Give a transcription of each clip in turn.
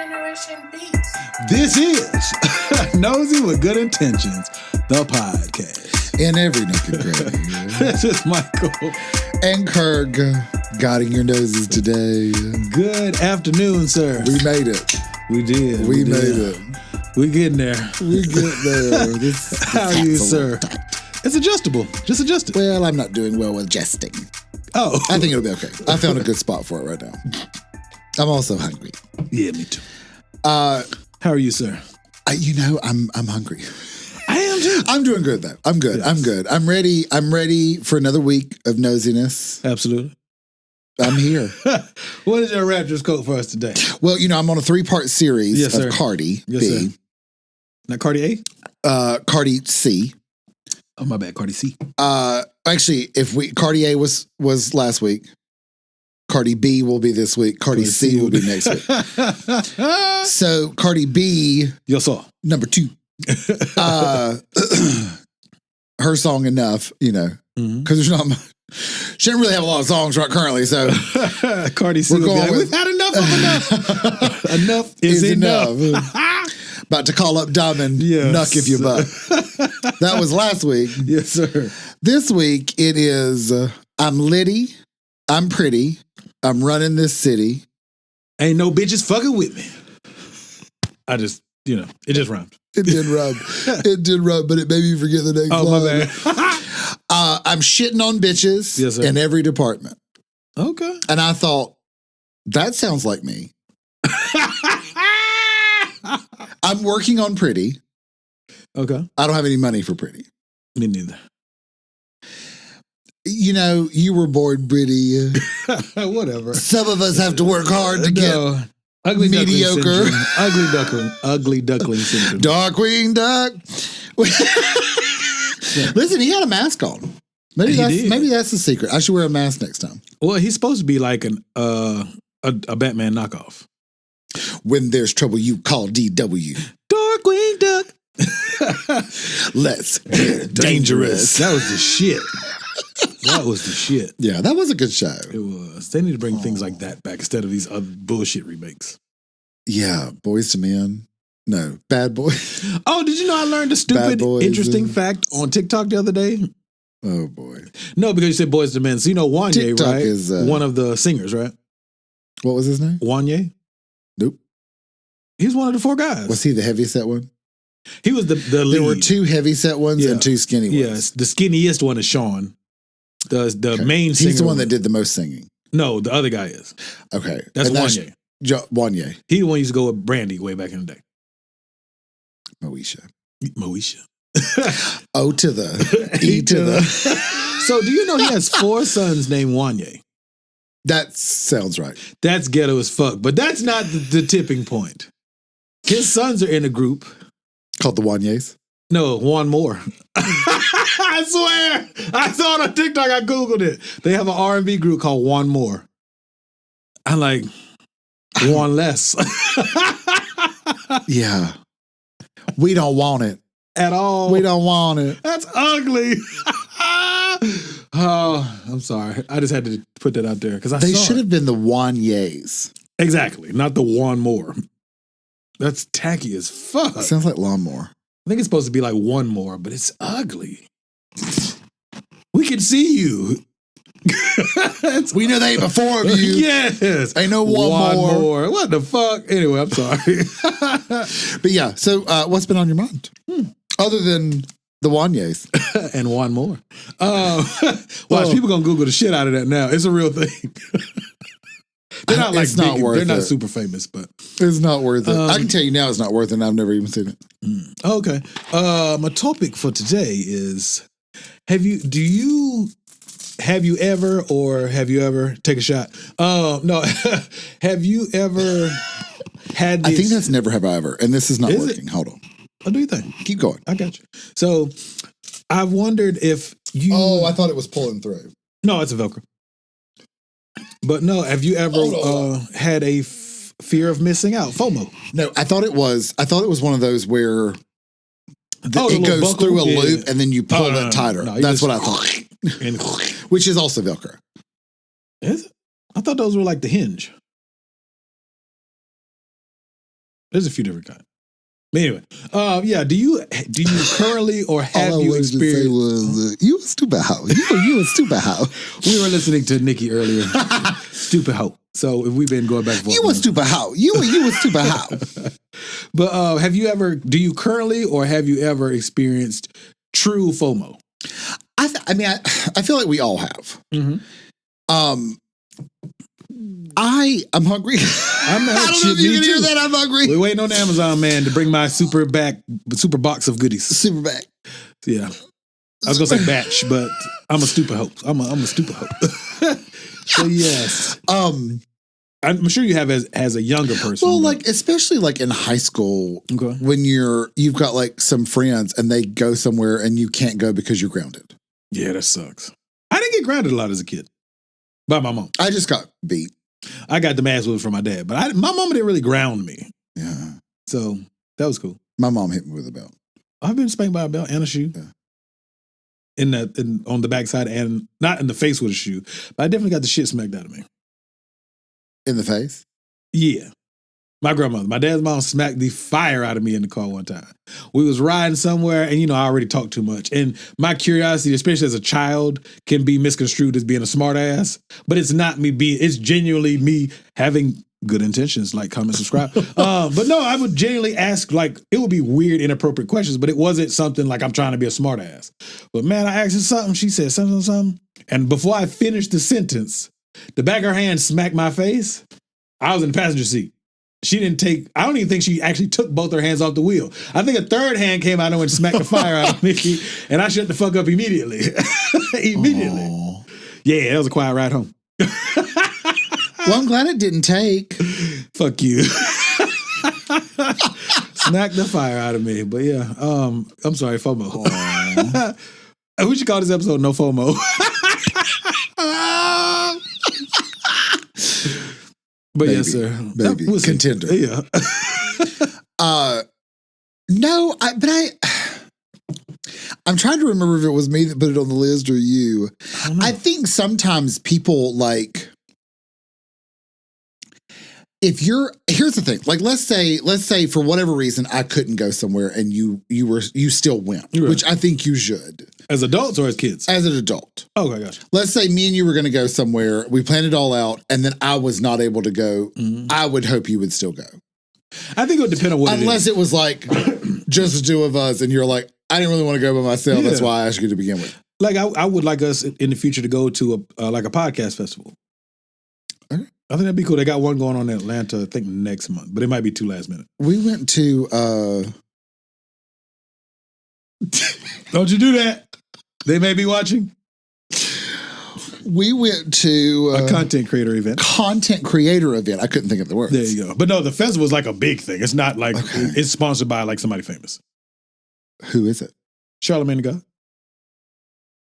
Generation Beats. This is Nosy with Good Intentions, the podcast. In every nook and cranny. This is Michael And Kirk, guiding your noses today. Good afternoon, sir. We made it. We did. We made it. We getting there. We get there. How are you, sir? It's adjustable. Just adjust it. Well, I'm not doing well with jesting. Oh. I think it'll be okay. I found a good spot for it right now. I'm also hungry. Yeah, me too. How are you, sir? I'm hungry. I am too. I'm doing good though. I'm good. Yes. I'm good. I'm ready. I'm ready for another week of nosiness. Absolutely. I'm here. What is your raptress quote for us today? Well, I'm on a 3-part series Yes, sir. of Cardi Yes, B. sir. Not Cardi A? Cardi C. Oh, my bad. Cardi C. Actually, Cardi A was last week. Cardi B will be this week. Cardi C will be next week. So Cardi B, Yo saw. number 2. Her song Enough, because there's not much. She doesn't really have a lot of songs right currently, so Cardi C. We're going like, with- we've had enough of enough. Enough is enough. About to call up Diamond, Yes. Nuck if you buck. That was last week. Yes, sir. This week it is I'm litty, I'm pretty, I'm running this city. Ain't no bitches fucking with me. I just, it just rhymed. It did rub. It did rub, but it made me forget the next Oh, line. my bad. I'm shitting on bitches Yes, sir. in every department. Okay. And I thought, that sounds like me. I'm working on pretty. Okay. I don't have any money for pretty. Me neither. You were born pretty. Whatever. Some of us have to work hard to get Ugly mediocre. Duckling syndrome. Ugly duckling syndrome. Darkwing Duck. Listen, he had a mask on. Maybe that's the secret. I should wear a mask next time. Well, he's supposed to be like a Batman knockoff. When there's trouble, you call DW. Darkwing Duck. Let's get dangerous. That was the shit. That was the shit. Yeah, that was a good show. It was. They need to bring things like that back instead of these other bullshit remakes. Yeah, Boys to Men. No, Bad Boys. Oh, did you know I learned a stupid, Boys, interesting fact on TikTok the other day? Oh, boy. No, because you said Boys to Men. So Wanye, TikTok right? is, one of the singers, right? What was his name? Wanye? Nope. He's one of the 4 guys. Was he the heavyset one? He was the lead. There were 2 heavyset ones and 2 skinny ones. Yes, the skinniest one is Sean. The main singer. He's the one that did the most singing. No, the other guy is. Okay. That's And Wanye. Wanye. He the one who used to go with Brandy way back in the day. Moesha. Moesha. O to the E to the. So do you know he has 4 sons named Wanye? That sounds right. That's ghetto as fuck, but that's not the tipping point. His sons are in a group. Called the Wanyes. No, one more. I swear. I saw it on TikTok. I Googled it. They have an R&B group called One More. I'm like, one less. Yeah. We don't want it. At all. We don't want it. That's ugly. Oh, I'm sorry. I just had to put that out there because They should have been the Wanyes. Exactly. Not the one more. That's tacky as fuck. Sounds like lawnmower. I think it's supposed to be like one more, but it's ugly. We can see you. We know they ain't before of you. Yes. Ain't no one more. What the fuck? Anyway, I'm sorry. But yeah, so what's been on your mind? Other than the Wanyes. And one more. Watch, people gonna Google the shit out of that now. It's a real thing. They're not like It's not big, worth they're not it. super famous, but It's not worth it. I can tell you now it's not worth it, and I've never even seen it. okay. My topic for today is have you ever take a shot? No. Have you ever had this? I think that's never have I ever, and this is not Is it? working. Hold on. What do you think? Keep going. I got you. So I've wondered if you I thought it was pulling through. No, it's a Velcro. But no, have you ever had a fear of missing out? FOMO. No, I thought it was one of those where it little goes buckle? through a Yeah. loop and then you pull it tighter. No, you That's just- what I thought. And Which is also Velcro. is it? I thought those were like the hinge. There's a few different kinds. But anyway, yeah. Do you currently or have All I you wanted experienced? to say was, you a stupid hoe. You a stupid hoe. We were listening to Nikki earlier. Stupid hoe. So if we've been going back and forth, You a stupid hoe. You a stupid hoe. But do you currently or have you ever experienced true FOMO? I feel like we all have. Mm-hmm. I'm hungry. I don't know if you can hear that. I'm hungry. We're waiting on the Amazon man to bring my super box of goodies. Super back. Yeah. I was gonna say batch, but I'm a stupid hope. I'm a stupid hope. So yes. I'm sure you have as a younger person. Well, like especially like in high school, okay, when you've got like some friends and they go somewhere and you can't go because you're grounded. Yeah, that sucks. I didn't get grounded a lot as a kid by my mom. I just got beat. I got the ass whipped from my dad, but my mama didn't really ground me. Yeah. So that was cool. My mom hit me with a belt. I've been spanked by a belt and a shoe. Yeah. On the backside and not in the face with a shoe, but I definitely got the shit smacked out of me. In the face? Yeah. My grandmother, my dad's mom smacked the fire out of me in the car one time. We was riding somewhere and, I already talked too much. And my curiosity, especially as a child, can be misconstrued as being a smart ass. But it's not me it's genuinely me having good intentions, like, comment, subscribe. But no, I would genuinely ask, like, it would be weird, inappropriate questions, but it wasn't something like I'm trying to be a smart ass. But man, I asked her something, she said something. And before I finished the sentence, the back of her hand smacked my face. I was in the passenger seat. I don't even think she actually took both her hands off the wheel. I think a third hand came out and smacked the fire out of me, and I shut the fuck up immediately. Immediately. Aww. Yeah, it was a quiet ride home. Well, I'm glad it didn't take. Fuck you. Smacked the fire out of me. But yeah, I'm sorry, FOMO. We should call this episode No FOMO. But Baby, yes, sir. Baby. We'll see. Contender. Yeah. No, I'm trying to remember if it was me that put it on the list or you. I think sometimes people like, here's the thing, like let's say for whatever reason I couldn't go somewhere and you still went, right, which I think you should. As adults or as kids? As an adult. Okay, gotcha. Let's say me and you were going to go somewhere, we planned it all out, and then I was not able to go. Mm-hmm. I would hope you would still go. I think it would depend on what unless it was like just the two of us and you're like, I didn't really want to go by myself. Yeah. That's why I asked you to begin with. Like I would like us in the future to go to a podcast festival. Okay. I think that'd be cool. They got one going on in Atlanta, I think next month, but it might be too last minute. We went to Don't you do that. They may be watching. We went to a content creator event. I couldn't think of the words. There you go. But no, the festival is like a big thing. It's not like it's sponsored by like somebody famous. Who is it? Charlamagne the God.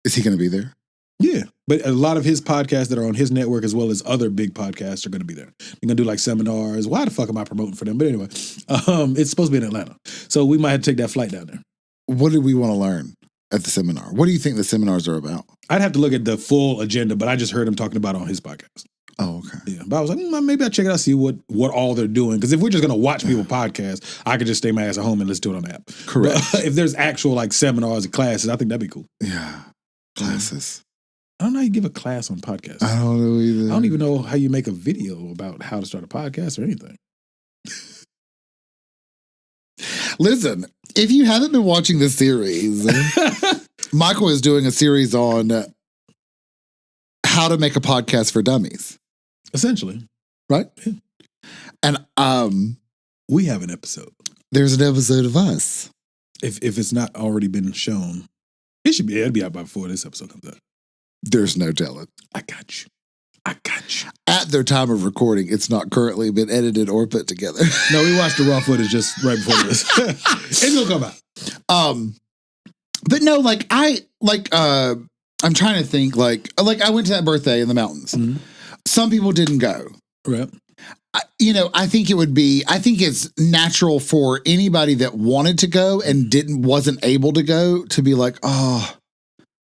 Is he going to be there? Yeah. But a lot of his podcasts that are on his network as well as other big podcasts are going to be there. They're going to do like seminars. Why the fuck am I promoting for them? But anyway, it's supposed to be in Atlanta. So we might have to take that flight down there. What do we want to learn at the seminar? What do you think the seminars are about? I'd have to look at the full agenda, but I just heard him talking about it on his podcast. Oh, okay. Yeah. But I was like, maybe I'll check it out, see what all they're doing. Because if we're just going to watch people podcast, I could just stay my ass at home and let's do it on the app. Correct. But if there's actual like seminars and classes, I think that'd be cool. Yeah. Classes. I don't know how you give a class on podcasts. I don't know either. I don't even know how you make a video about how to start a podcast or anything. Listen, if you haven't been watching this series, Michael is doing a series on how to make a podcast for dummies. Essentially. Right? Yeah. And we have an episode. There's an episode of us. If it's not already been shown, it'll be out before this episode comes out. There's no telling. I got you. At their time of recording, it's not currently been edited or put together. No, we watched the raw footage just right before this. It's gonna come out. But no, I'm trying to think, like I went to that birthday in the mountains. Mm-hmm. Some people didn't go. Right. I think it's natural for anybody that wanted to go and wasn't able to go to be like, oh,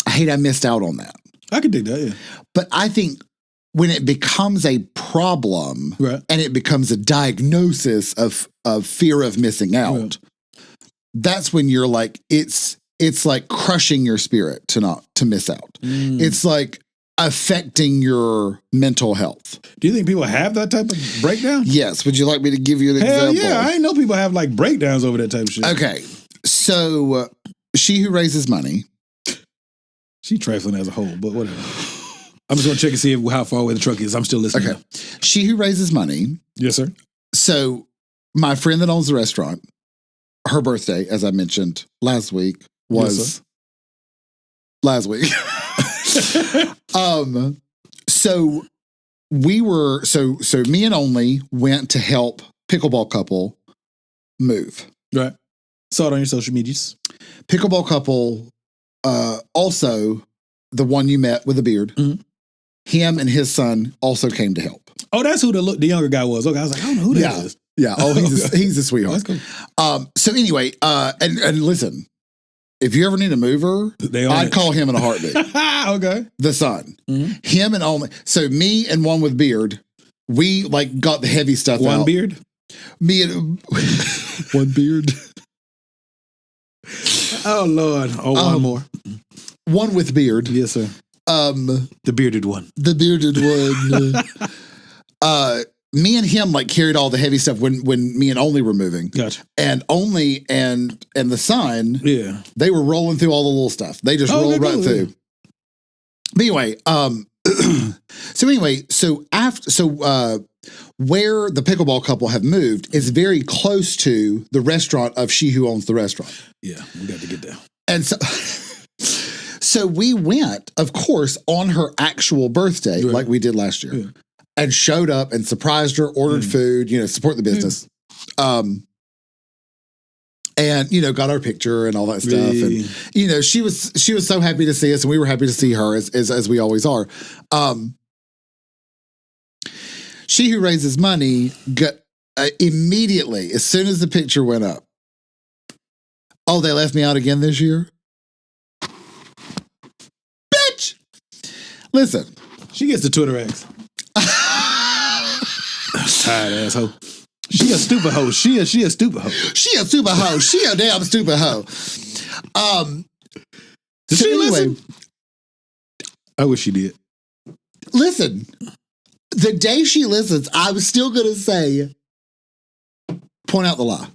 I missed out on that. I could dig that, yeah. But I think when it becomes a problem and it becomes a diagnosis of fear of missing out, that's when you're like, it's like crushing your spirit to miss out. It's like affecting your mental health. Do you think people have that type of breakdown? Yes. Would you like me to give you an example? Yeah, I ain't know people have like breakdowns over that type of shit. Okay. So She Who Raises Money. She trifling as a whole, but whatever. I'm just going to check and see how far away the truck is. I'm still listening. Okay. She Who Raises Money. Yes, sir. So my friend that owns the restaurant, her birthday, as I mentioned last week, was last week. So we were, so me and Only went to help Pickleball Couple move. Right. Saw it on your social medias. Pickleball Couple, also the one you met with the beard, him and his son also came to help. Oh, that's who the younger guy was. Okay, I was like, I don't know who that is. Yeah. Oh, he's a sweetheart. That's cool. So anyway, and listen, if you ever need a mover, I'd call him in a heartbeat. Okay. The son. Him and Only. So me and one with beard, we like got the heavy stuff out. One beard? Me and one beard. Oh, Lord. Oh, one more. One with beard. Yes, sir. The bearded one. The bearded one. Me and him like carried all the heavy stuff when me and Only were moving. Gotcha. And Only and the son, they were rolling through all the little stuff. They just rolled right through. But anyway, where the Pickleball Couple have moved is very close to the restaurant of She Who Owns the Restaurant. Yeah, we got to get there. And so we went, of course, on her actual birthday, like we did last year. And showed up and surprised her, ordered food, support the business. And, got our picture and all that stuff. And, she was so happy to see us and we were happy to see her as we always are. She Who Raises Money got immediately, as soon as the picture went up, oh, they left me out again this year? Bitch! Listen. She gets the Twitter X. Tired asshole. She a stupid hoe. She a stupid hoe. She a stupid hoe. She a damn stupid hoe. Did she listen? I wish she did. Listen, the day she listens, I was still gonna say, point out the lie.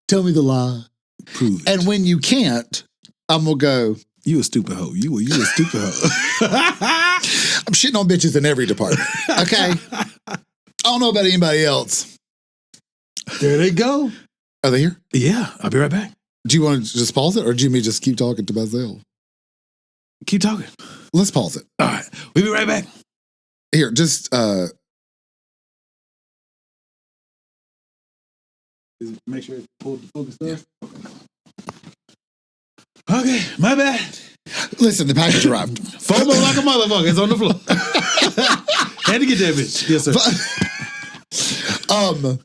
Tell me the lie. Prove it. And when you can't, I'm gonna go, you a stupid hoe. You a stupid hoe. I'm shitting on bitches in every department. Okay. I don't know about anybody else. There they go. Are they here? Yeah, I'll be right back. Do you want to just pause it or do you mean just keep talking to myself? Keep talking. Let's pause it. All right. We'll be right back. Here, just make sure it pulls the focus there. Okay, my bad. Listen, the package arrived. FOMO like a motherfucker. It's on the floor. Had to get that bitch. Yes, sir.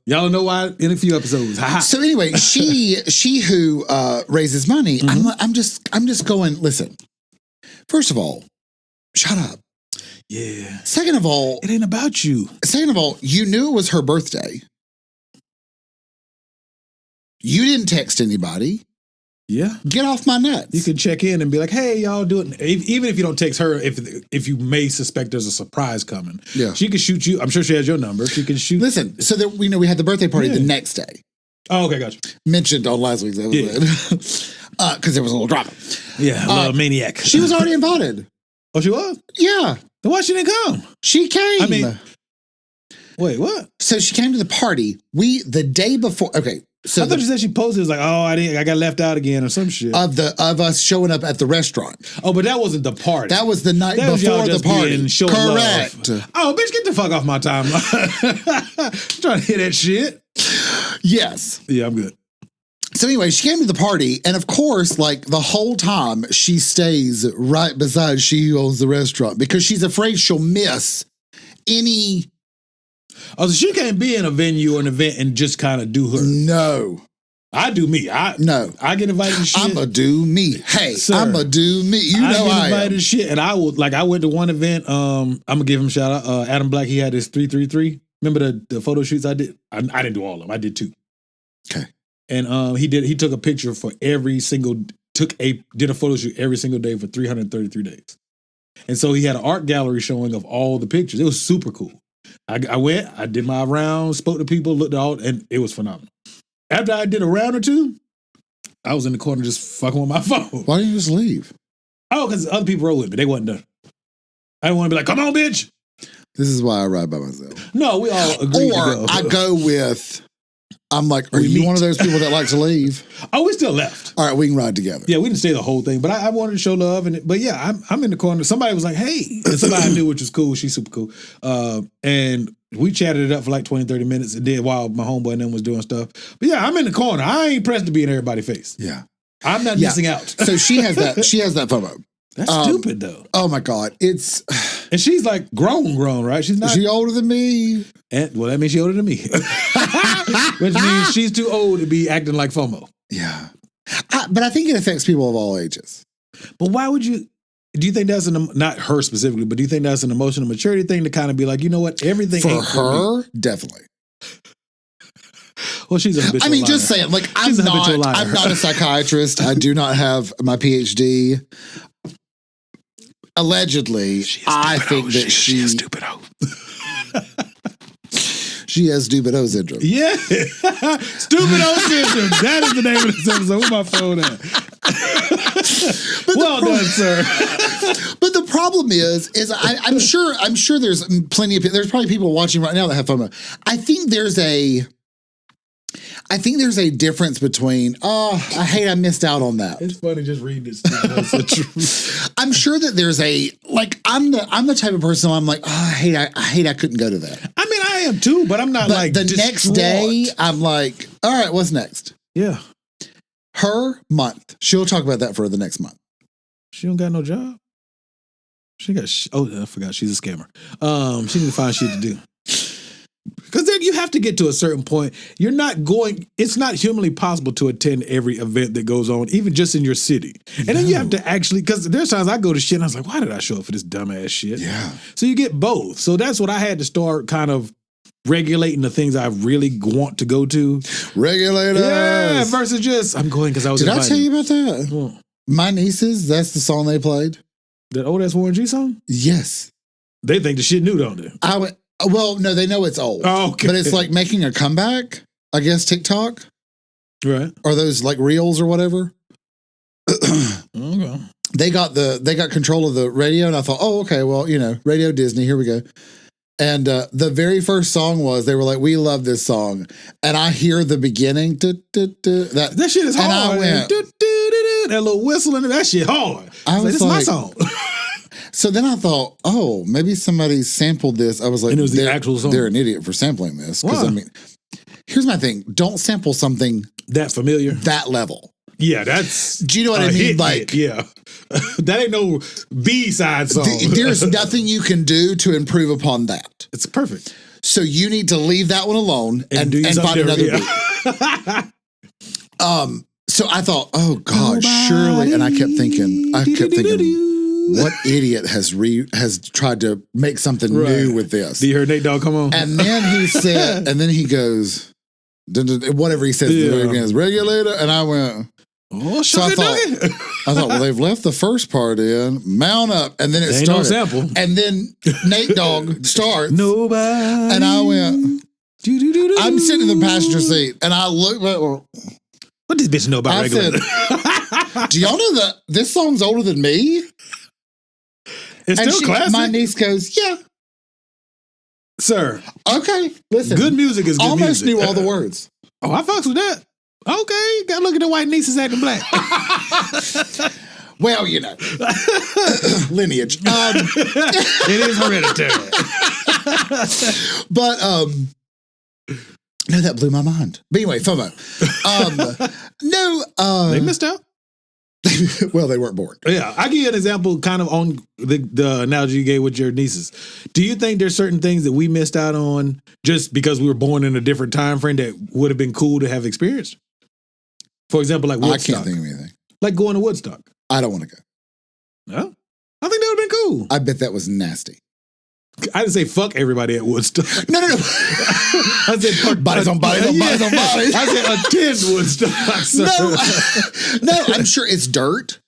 Y'all know why in a few episodes. So anyway, she who raises money. I'm just going. Listen. First of all, shut up. Yeah. Second of all, it ain't about you. Second of all, you knew it was her birthday. You didn't text anybody. Yeah. Get off my nuts. You can check in and be like, hey, y'all do it. Even if you don't text her, if you may suspect there's a surprise coming. Yeah. She can shoot you. I'm sure she has your number. She can shoot. Listen, so that we had the birthday party the next day. Oh, okay, gotcha. Mentioned on last week's episode. Because there was a little drama. Yeah, a little maniac. She was already invited. Oh, she was? Yeah. Then why she didn't come? She came. I mean, wait, what? So she came to the party. The day before, okay. So I thought you said she posted. It was like, oh, I got left out again or some shit. Of us showing up at the restaurant. Oh, but that wasn't the party. That was the night before the party. Correct. Love. Oh, bitch, get the fuck off my timeline. I'm trying to hear that shit. Yes. Yeah, I'm good. So anyway, she came to the party, and of course, like the whole time, she stays right beside She Who Owns the Restaurant because she's afraid she'll miss any. Oh, so she can't be in a venue or an event and just kind of do her. No. I do me. I get invited to shit. I'ma do me. Hey, Sir, I'ma do me. You know I get invited to shit, and I went to one event. I'm gonna give him a shout out. Adam Black. He had his 333. Remember the photo shoots I did? I didn't do all of them. I did 2. Okay. And he took a picture for did a photo shoot every single day for 333 days. And so he had an art gallery showing of all the pictures. It was super cool. I went, I did my rounds, spoke to people, looked at all, and it was phenomenal. After I did a round or 2, I was in the corner just fucking with my phone. Why didn't you just leave? Oh, because other people rode with me. They wasn't done. I didn't want to be like, come on, bitch. This is why I ride by myself. No, we all agree to go. I go with, I'm like, are you one of those people that like to leave? Oh, we still left. All right, we can ride together. Yeah, we didn't stay the whole thing, but I wanted to show love. But yeah, I'm in the corner. Somebody was like, hey. And somebody I knew, which was cool. She's super cool. And we chatted it up for like 20, 30 minutes. And then while my homeboy and them was doing stuff. But yeah, I'm in the corner. I ain't pressed to be in everybody's face. Yeah. I'm not missing out. So she has that FOMO. That's stupid though. Oh my God. And she's like grown, right? She's not. She older than me. Well, that means she's older than me. Which means she's too old to be acting like FOMO. Yeah. But I think it affects people of all ages. But why would you? Do you think that's not her specifically, but do you think that's an emotional maturity thing to kind of be like, you know what, everything for ain't her, for definitely. Well, she's a habitual liar. Just saying, like, I'm not a psychiatrist. I do not have my PhD. Allegedly, I think that she has stupid hoe. She has stupid hoe syndrome. Yeah. Stupid hoe syndrome. That is the name of this episode. Where my phone at? Well done, sir. But the problem is I'm sure there's plenty of people. There's probably people watching right now that have FOMO. I think there's a difference between, I missed out on that. It's funny just reading this. I'm sure that there's I'm the type of person I'm like, I hate I couldn't go to that. I mean, I am too, but I'm not like the next day, I'm like, all right, what's next? Yeah. Her month. She'll talk about that for the next month. She don't got no job. She got, I forgot. She's a scammer. She need to find shit to do. Because then you have to get to a certain point. It's not humanly possible to attend every event that goes on, even just in your city. And then you have to actually, because there's times I go to shit and I was like, why did I show up for this dumbass shit? Yeah. So you get both. So that's what I had to start kind of regulating the things I really want to go to. Regulators. Yeah, versus just, I'm going because I was invited. Did I tell you about that? Well, my nieces, that's the song they played. That old ass Warren G song? Yes. They think the shit new, don't they? Well, no, they know it's old. Oh, okay. But it's like making a comeback, I guess, TikTok. Right. Or those like reels or whatever. Okay. They got control of the radio, and I thought, oh, okay, well, Radio Disney, here we go. And the very first song they were like, we love this song. And I hear the beginning. That shit is hard. And I went, that little whistle and that shit hard. I was like, this is my song. So then I thought, oh, maybe somebody sampled this. I was like, and it was the actual song. They're an idiot for sampling this. Because I mean, here's my thing. Don't sample something that familiar. That level. Yeah, that's. Do you know what I mean? Yeah. That ain't no B-side song. There's nothing you can do to improve upon that. It's perfect. So you need to leave that one alone and find another beat. So I thought, oh God, surely. And I kept thinking, what idiot has tried to make something new with this? You heard Nate Dogg come on? And then he said, and then he goes, whatever he says, is regulator. And I went, oh, so I thought, well, they've left the first part in, mount up, and then it started. No sample. And then Nate Dogg starts. Nobody. And I went, I'm sitting in the passenger seat, and I look back. What does this bitch know about regulator? Said, do y'all know that this song's older than me? It's still classic. My niece goes, yeah. Sir. Okay, listen. Good music is good almost music. Knew all the words. Oh, I fucks with that. Okay, gotta look at the white nieces acting black. Well, lineage. It is hereditary. But no, that blew my mind. But anyway, FOMO. They missed out. Well, they weren't born. Yeah, I give you an example kind of on the analogy you gave with your nieces. Do you think there's certain things that we missed out on just because we were born in a different time frame that would have been cool to have experienced? For example, like Woodstock. I can't think of anything. Like going to Woodstock. I don't want to go. No? I think that would have been cool. I bet that was nasty. I didn't say fuck everybody at Woodstock. No. I said fuck bodies on bodies on bodies on bodies. I said attend Woodstock. No, I'm sure it's dirt.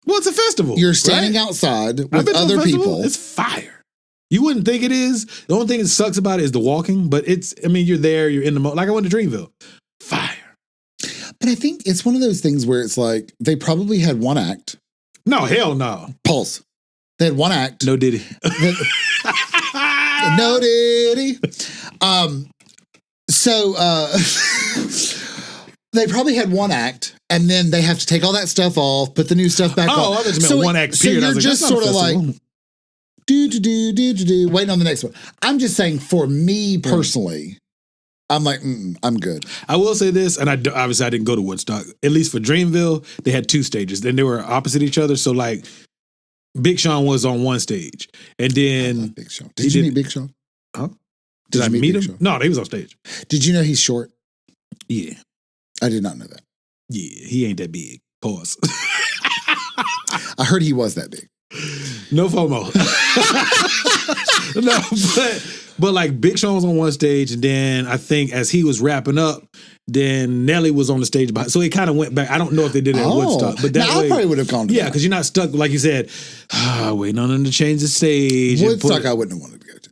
Well, it's a festival. You're standing outside with other people. It's fire. You wouldn't think it is. The only thing that sucks about it is the walking, but you're there, you're in the like I went to Dreamville. Fire. But I think it's one of those things where it's like they probably had one act. No, hell no. Pulse. They had one act. No Diddy. No Diddy. So they probably had one act, and then they have to take all that stuff off, put the new stuff back on. Oh, I thought you meant one act period. So you're just sort of like waiting on the next one. I'm just saying, for me personally, I'm like, I'm good. I will say this, and obviously I didn't go to Woodstock. At least for Dreamville, they had two stages. Then they were opposite each other. So like, Big Sean was on one stage, and then Big Sean. Did you meet Big Sean? Huh? Did I meet him? Sean? No, he was on stage. Did you know he's short? Yeah, I did not know that. Yeah, he ain't that big. Pause. I heard he was that big. No FOMO. No, but like Big Sean was on one stage, and then I think as he was wrapping up, then Nelly was on the stage behind. So it kind of went back. I don't know if they did it at Woodstock, but that way, I probably would have gone to that. Because you're not stuck, like you said, waiting on them to change the stage. Woodstock, I wouldn't have wanted to go to.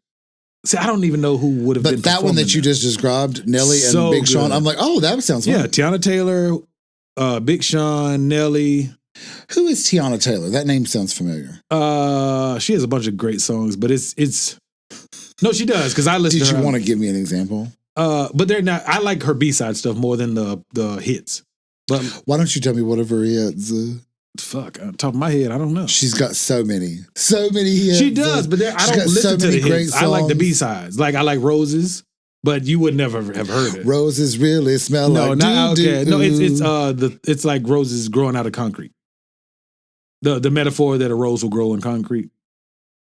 See, I don't even know who would have been. But that one that you just described, Nelly and Big Sean, I'm like, that sounds fun. Yeah, Tiana Taylor, Big Sean, Nelly. Who is Tiana Taylor? That name sounds familiar. She has a bunch of great songs, but it's no, she does, because I listen to her. Did you want to give me an example? But they're not. I like her B-side stuff more than the hits. But why don't you tell me what of her hits? Fuck, on top of my head, I don't know. She's got so many hits. She does, but I don't listen to the hits. I like the B-sides. Like I like Roses, but you would never have heard it. Roses really smell like okay. No, it's like roses growing out of concrete. The metaphor that a rose will grow in concrete.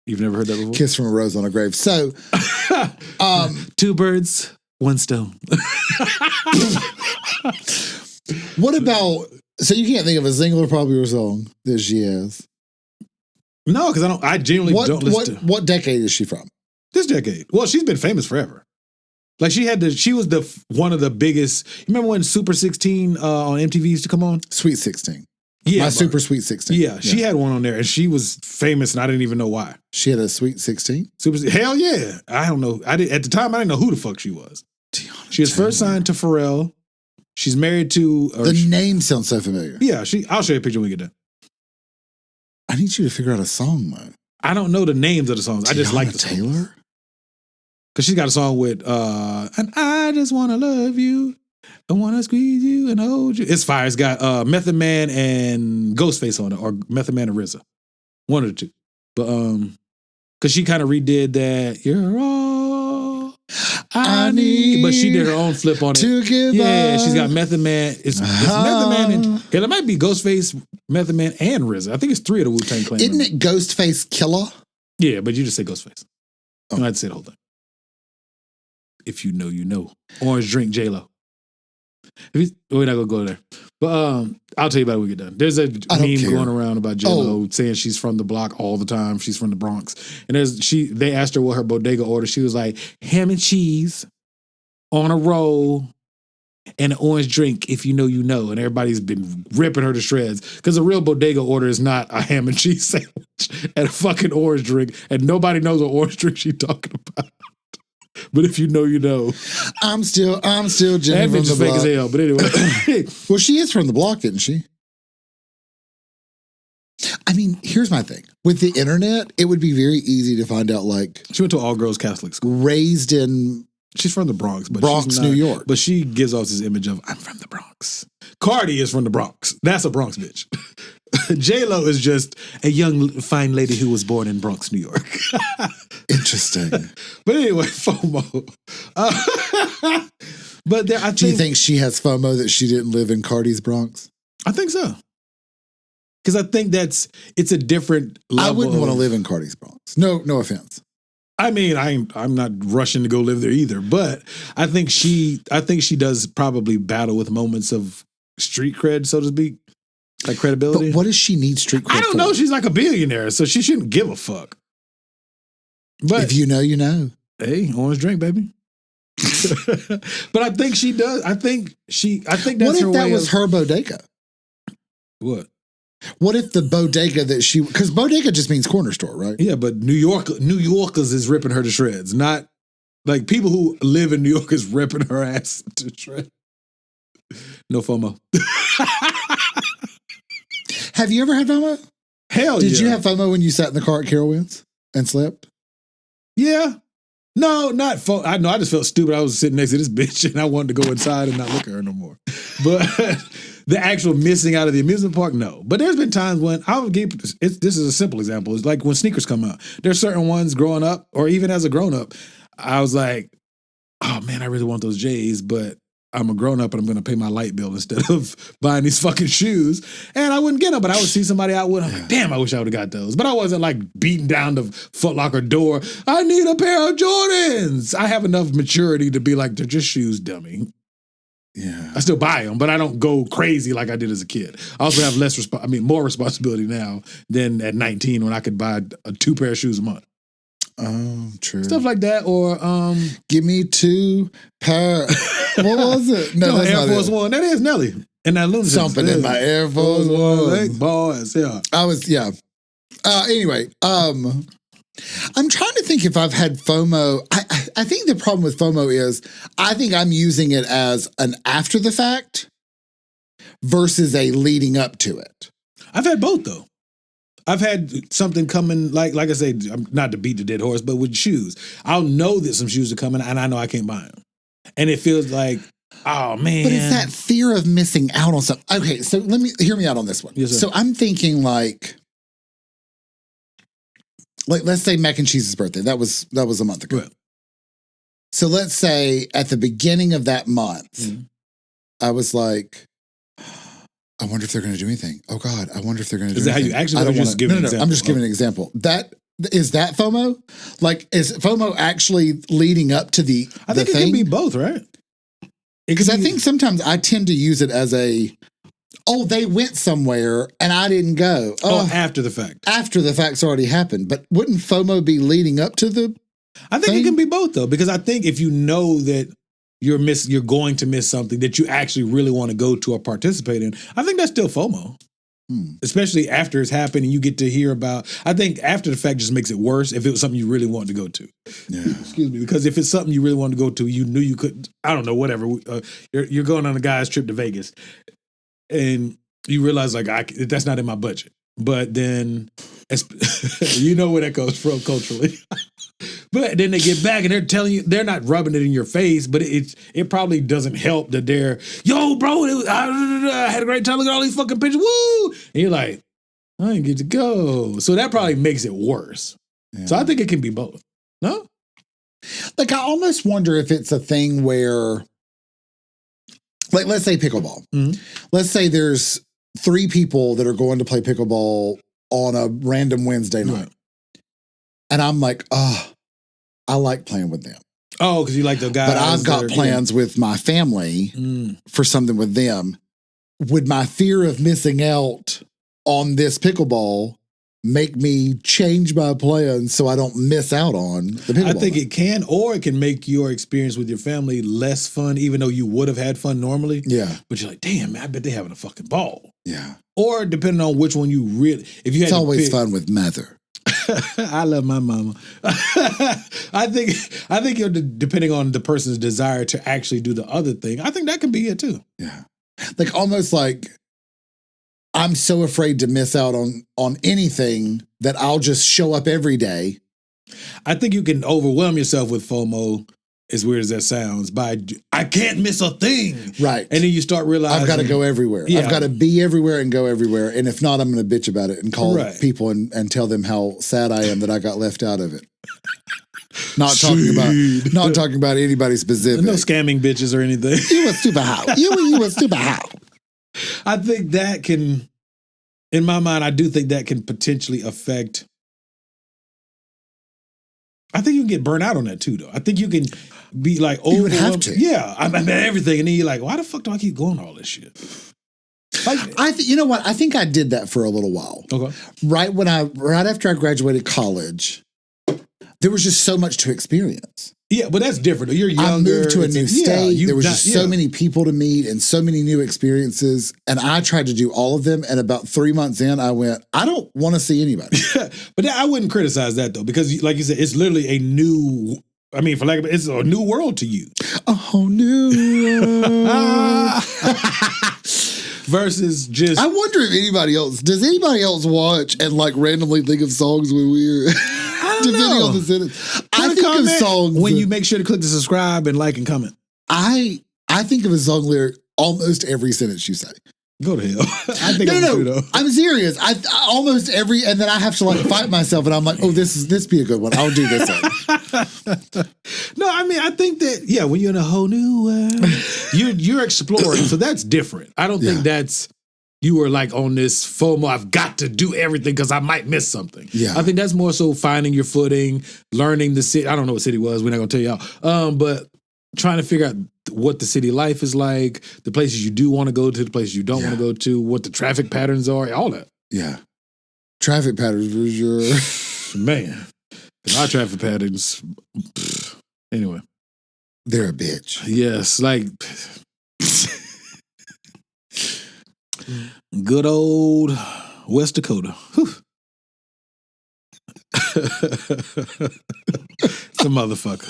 You've never heard that before? Kiss from a rose on a grave. So, two birds, one stone. What about? So you can't think of a single or popular song that she has? No, because I genuinely don't listen to. What decade is she from? This decade. Well, she's been famous forever. Like she was one of the biggest. You remember when Super 16 on MTV used to come on? Sweet 16. Yeah, Super Sweet 16. Yeah, she had one on there, and she was famous, and I didn't even know why. She had a Sweet 16? Hell yeah. I don't know. At the time, I didn't know who the fuck she was. She was first signed to Pharrell. She's married to... the name sounds so familiar. Yeah, I'll show you a picture when we get done. I need you to figure out a song, though. I don't know the names of the songs. I just like the Taylor? songs. Because she's got a song with, and I just want to love you. I want to squeeze you and hold you. It's fire. It's got Method Man and Ghostface on it, or Method Man and RZA. One of the two. But, because she kind of redid that, you're all I need. But she did her own flip on it. To give yeah, she's got Method Man. It's Method Man and, it might be Ghostface, Method Man, and RZA. I think it's 3 of the Wu-Tang Clan. Isn't it Ghostface Killer? Yeah, but you just say Ghostface. I don't have to say the whole thing. If you know, you know. Orange Drink J-Lo. We're not gonna go there, but I'll tell you about it when we get done. There's a meme going around about J-Lo saying she's from the block all the time. She's from the Bronx, and they asked her what her bodega order. She was like ham and cheese on a roll and an orange drink. If you know, you know. And everybody's been ripping her to shreds because a real bodega order is not a ham and cheese sandwich and a fucking orange drink, and nobody knows what orange drink she's talking about. But if you know, you know. I'm still Jenny that bitch is fake as hell. But anyway. Well, she is from the block, isn't she? I mean, here's my thing. With the internet, it would be very easy to find out, like... She went to all-girls Catholic school. Raised in... She's from the Bronx. But Bronx, New York. But she gives off this image of, I'm from the Bronx. Cardi is from the Bronx. That's a Bronx bitch. J-Lo is just a young, fine lady who was born in Bronx, New York. Interesting. But anyway, FOMO. But do you think she has FOMO that she didn't live in Cardi's Bronx? I think so. Because I think it's a different level. I wouldn't want to live in Cardi's Bronx. No offense. I mean, I'm not rushing to go live there either, but I think she does probably battle with moments of street cred, so to speak, like credibility. But what does she need street cred I don't for? know. She's like a billionaire, so she shouldn't give a fuck. But if you know, you know. Hey, orange drink, baby. But I think she does. I think that's what if her that way was of, her bodega? What? What if the bodega that she, because bodega just means corner store, right? Yeah, but New Yorkers is ripping her to shreds. Not like people who live in New York is ripping her ass to shreds. No FOMO. Have you ever had FOMO? Hell Did yeah. you have FOMO when you sat in the car at Carowinds and slept? Yeah. No, not FOMO. I just felt stupid. I was sitting next to this bitch and I wanted to go inside and not look at her no more. But the actual missing out of the amusement park, no. But there's been times when I would give this is a simple example. It's like when sneakers come out. There's certain ones growing up, or even as a grown up, I was like, oh man, I really want those J's, but I'm a grown up and I'm going to pay my light bill instead of buying these fucking shoes. And I wouldn't get them, but I would see somebody out with them. I'm like, damn, I wish I would have got those. But I wasn't like beating down the Foot Locker door. I need a pair of Jordans. I have enough maturity to be like, they're just shoes, dummy. Yeah. I still buy them, but I don't go crazy like I did as a kid. I also have more responsibility now than at 19 when I could buy 2 pair of shoes a month. Oh, true. Stuff like that, or give me 2 pair. What was it? No, Air Force One. That is Nelly. And that lunatic. Something in my Air Force One. Boys, yeah. Anyway, I'm trying to think if I've had FOMO. I think the problem with FOMO is I think I'm using it as an after the fact versus a leading up to it. I've had both though. I've had something coming, like I said, not to beat the dead horse, but with shoes. I'll know that some shoes are coming and I know I can't buy them. And it feels like, oh man. But it's that fear of missing out on something. Okay, so hear me out on this one. Yes, sir. So I'm thinking like let's say Mac and Cheese's birthday. That was a month ago. Right. So let's say at the beginning of that month, I was like, I wonder if they're going to do anything. Oh God, I wonder if they're going to do anything. Is that how you actually? I don't just give an example. I'm just giving an example. Is that FOMO? Like, is FOMO actually leading up to the? I think it can be both, right? Because I think sometimes I tend to use it as they went somewhere and I didn't go. After the fact. After the fact's already happened. But wouldn't FOMO be leading up to the? I think it can be both though, because I think if you know that you're going to miss something that you actually really want to go to or participate in, I think that's still FOMO. Especially after it's happened and you get to hear about. I think after the fact just makes it worse if it was something you really wanted to go to. Yeah. Excuse me, because if it's something you really wanted to go to, you knew you couldn't. I don't know, whatever. You're going on a guy's trip to Vegas, and you realize like that's not in my budget. But then, you know where that goes from culturally. But then they get back and they're telling you, they're not rubbing it in your face, but it probably doesn't help that they're, yo, bro, I had a great time. Look at all these fucking pictures. Woo! And you're like, I didn't get to go. So that probably makes it worse. Yeah. So I think it can be both. No? Like, I almost wonder if it's a thing where, like, let's say pickleball. Mm-hmm. Let's say there's 3 people that are going to play pickleball on a random Wednesday night. Right. And I'm like, I like playing with them. Oh, because you like the guys. But I've got plans with my family for something with them. Would my fear of missing out on this pickleball make me change my plans so I don't miss out on the pickleball? I think it can, or it can make your experience with your family less fun, even though you would have had fun normally. Yeah. But you're like, damn, man, I bet they're having a fucking ball. Yeah. Or depending on which one you really, if you had it's always fun with mother. I love my mama. I think you're depending on the person's desire to actually do the other thing. I think that can be it too. Yeah. Like almost like I'm so afraid to miss out on anything that I'll just show up every day. I think you can overwhelm yourself with FOMO, as weird as that sounds, by I can't miss a thing. Right. And then you start realizing I've got to go everywhere. Yeah. I've got to be everywhere and go everywhere. And if not, I'm going to bitch about it and call people and tell them how sad I am that I got left out of it. Not talking about anybody specific. No scamming bitches or anything. You was stupid how. You was stupid how. I think that can, in my mind, I do think that can potentially affect. I think you can get burnt out on that too, though. I think you can be like, you would have to. Yeah, I mean everything, and then you're like, why the fuck do I keep going all this shit? You know what? I think I did that for a little while. Okay. Right after I graduated college, there was just so much to experience. Yeah, but that's different. You're younger. I moved to a new state. There was just so many people to meet and so many new experiences. And I tried to do all of them. And about 3 months in, I went, I don't want to see anybody. But I wouldn't criticize that, though, because like you said, it's literally a new, it's a new world to you. A whole new world. Versus just. I wonder if does anybody else watch and like randomly think of songs when we're. Depending on the sentence. I think of songs. When you make sure to click the subscribe and like and comment. I think of a song lyric almost every sentence you say. Go to hell. I think no. I'm serious. I almost every, and then I have to like fight myself, and I'm like, oh, this be a good one. I'll do this one. No, I think that when you're in a whole new world, you're exploring, so that's different. I don't think that's. You were like on this FOMO, I've got to do everything because I might miss something. Yeah. I think that's more so finding your footing, learning the city. I don't know what city it was. We're not going to tell y'all. But trying to figure out what the city life is like, the places you do want to go to, the places you don't want to go to, what the traffic patterns are, all that. Yeah. Traffic patterns for sure. Man, our traffic patterns, anyway. They're a bitch. Yes, like... Good old West Dakota. It's a motherfucker.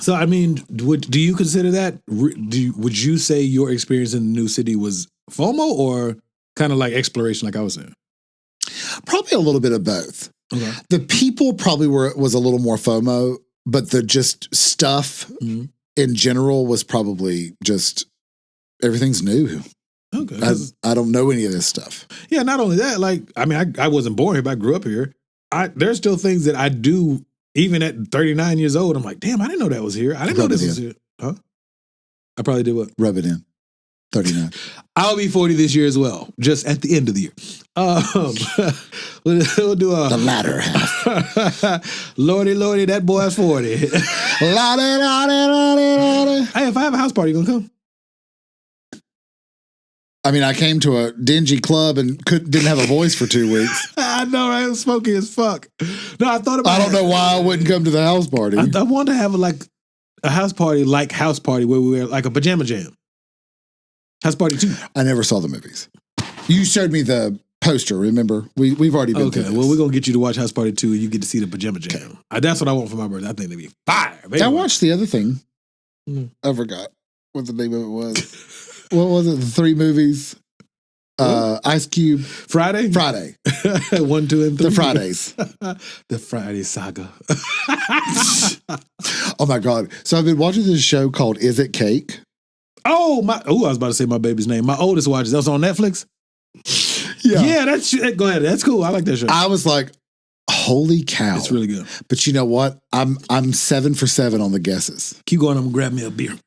So, do you consider that? Would you say your experience in the new city was FOMO or kind of like exploration, like I was saying? Probably a little bit of both. Okay. The people probably was a little more FOMO, but the just stuff in general was probably just everything's new. Okay. I don't know any of this stuff. Yeah, not only that, I wasn't born here, but I grew up here. There's still things that I do, even at 39 years old. I'm like, damn, I didn't know that was here. I didn't know this was here. Huh? I probably did what? Rub it in. 39. I'll be 40 this year as well, just at the end of the year. We'll do the latter half. Lordy, that boy's 40. Hey, if I have a house party, you gonna come? I came to a dingy club and didn't have a voice for 2 weeks. I know, right? It was smoky as fuck. No, I thought about I don't know why I wouldn't come to the house party. I wanted to have a house party where we were like a pajama jam. House party 2. I never saw the movies. You showed me the poster, remember? We've already been through this. Well, we're going to get you to watch House Party 2 and you get to see the pajama jam. That's what I want for my birthday. I think they'd be fire. I watched the other thing. I forgot what the name of it was. What was it? The 3 movies? Ice Cube. Friday? 1, 2, and 3. The Fridays. The Friday saga. Oh my God. So I've been watching this show called Is It Cake? I was about to say my baby's name. My oldest watches. That was on Netflix? Yeah, go ahead. That's cool. I like that show. I was like, holy cow. It's really good. But you know what? I'm 7 for 7 on the guesses. Keep going. I'm going to grab me a beer.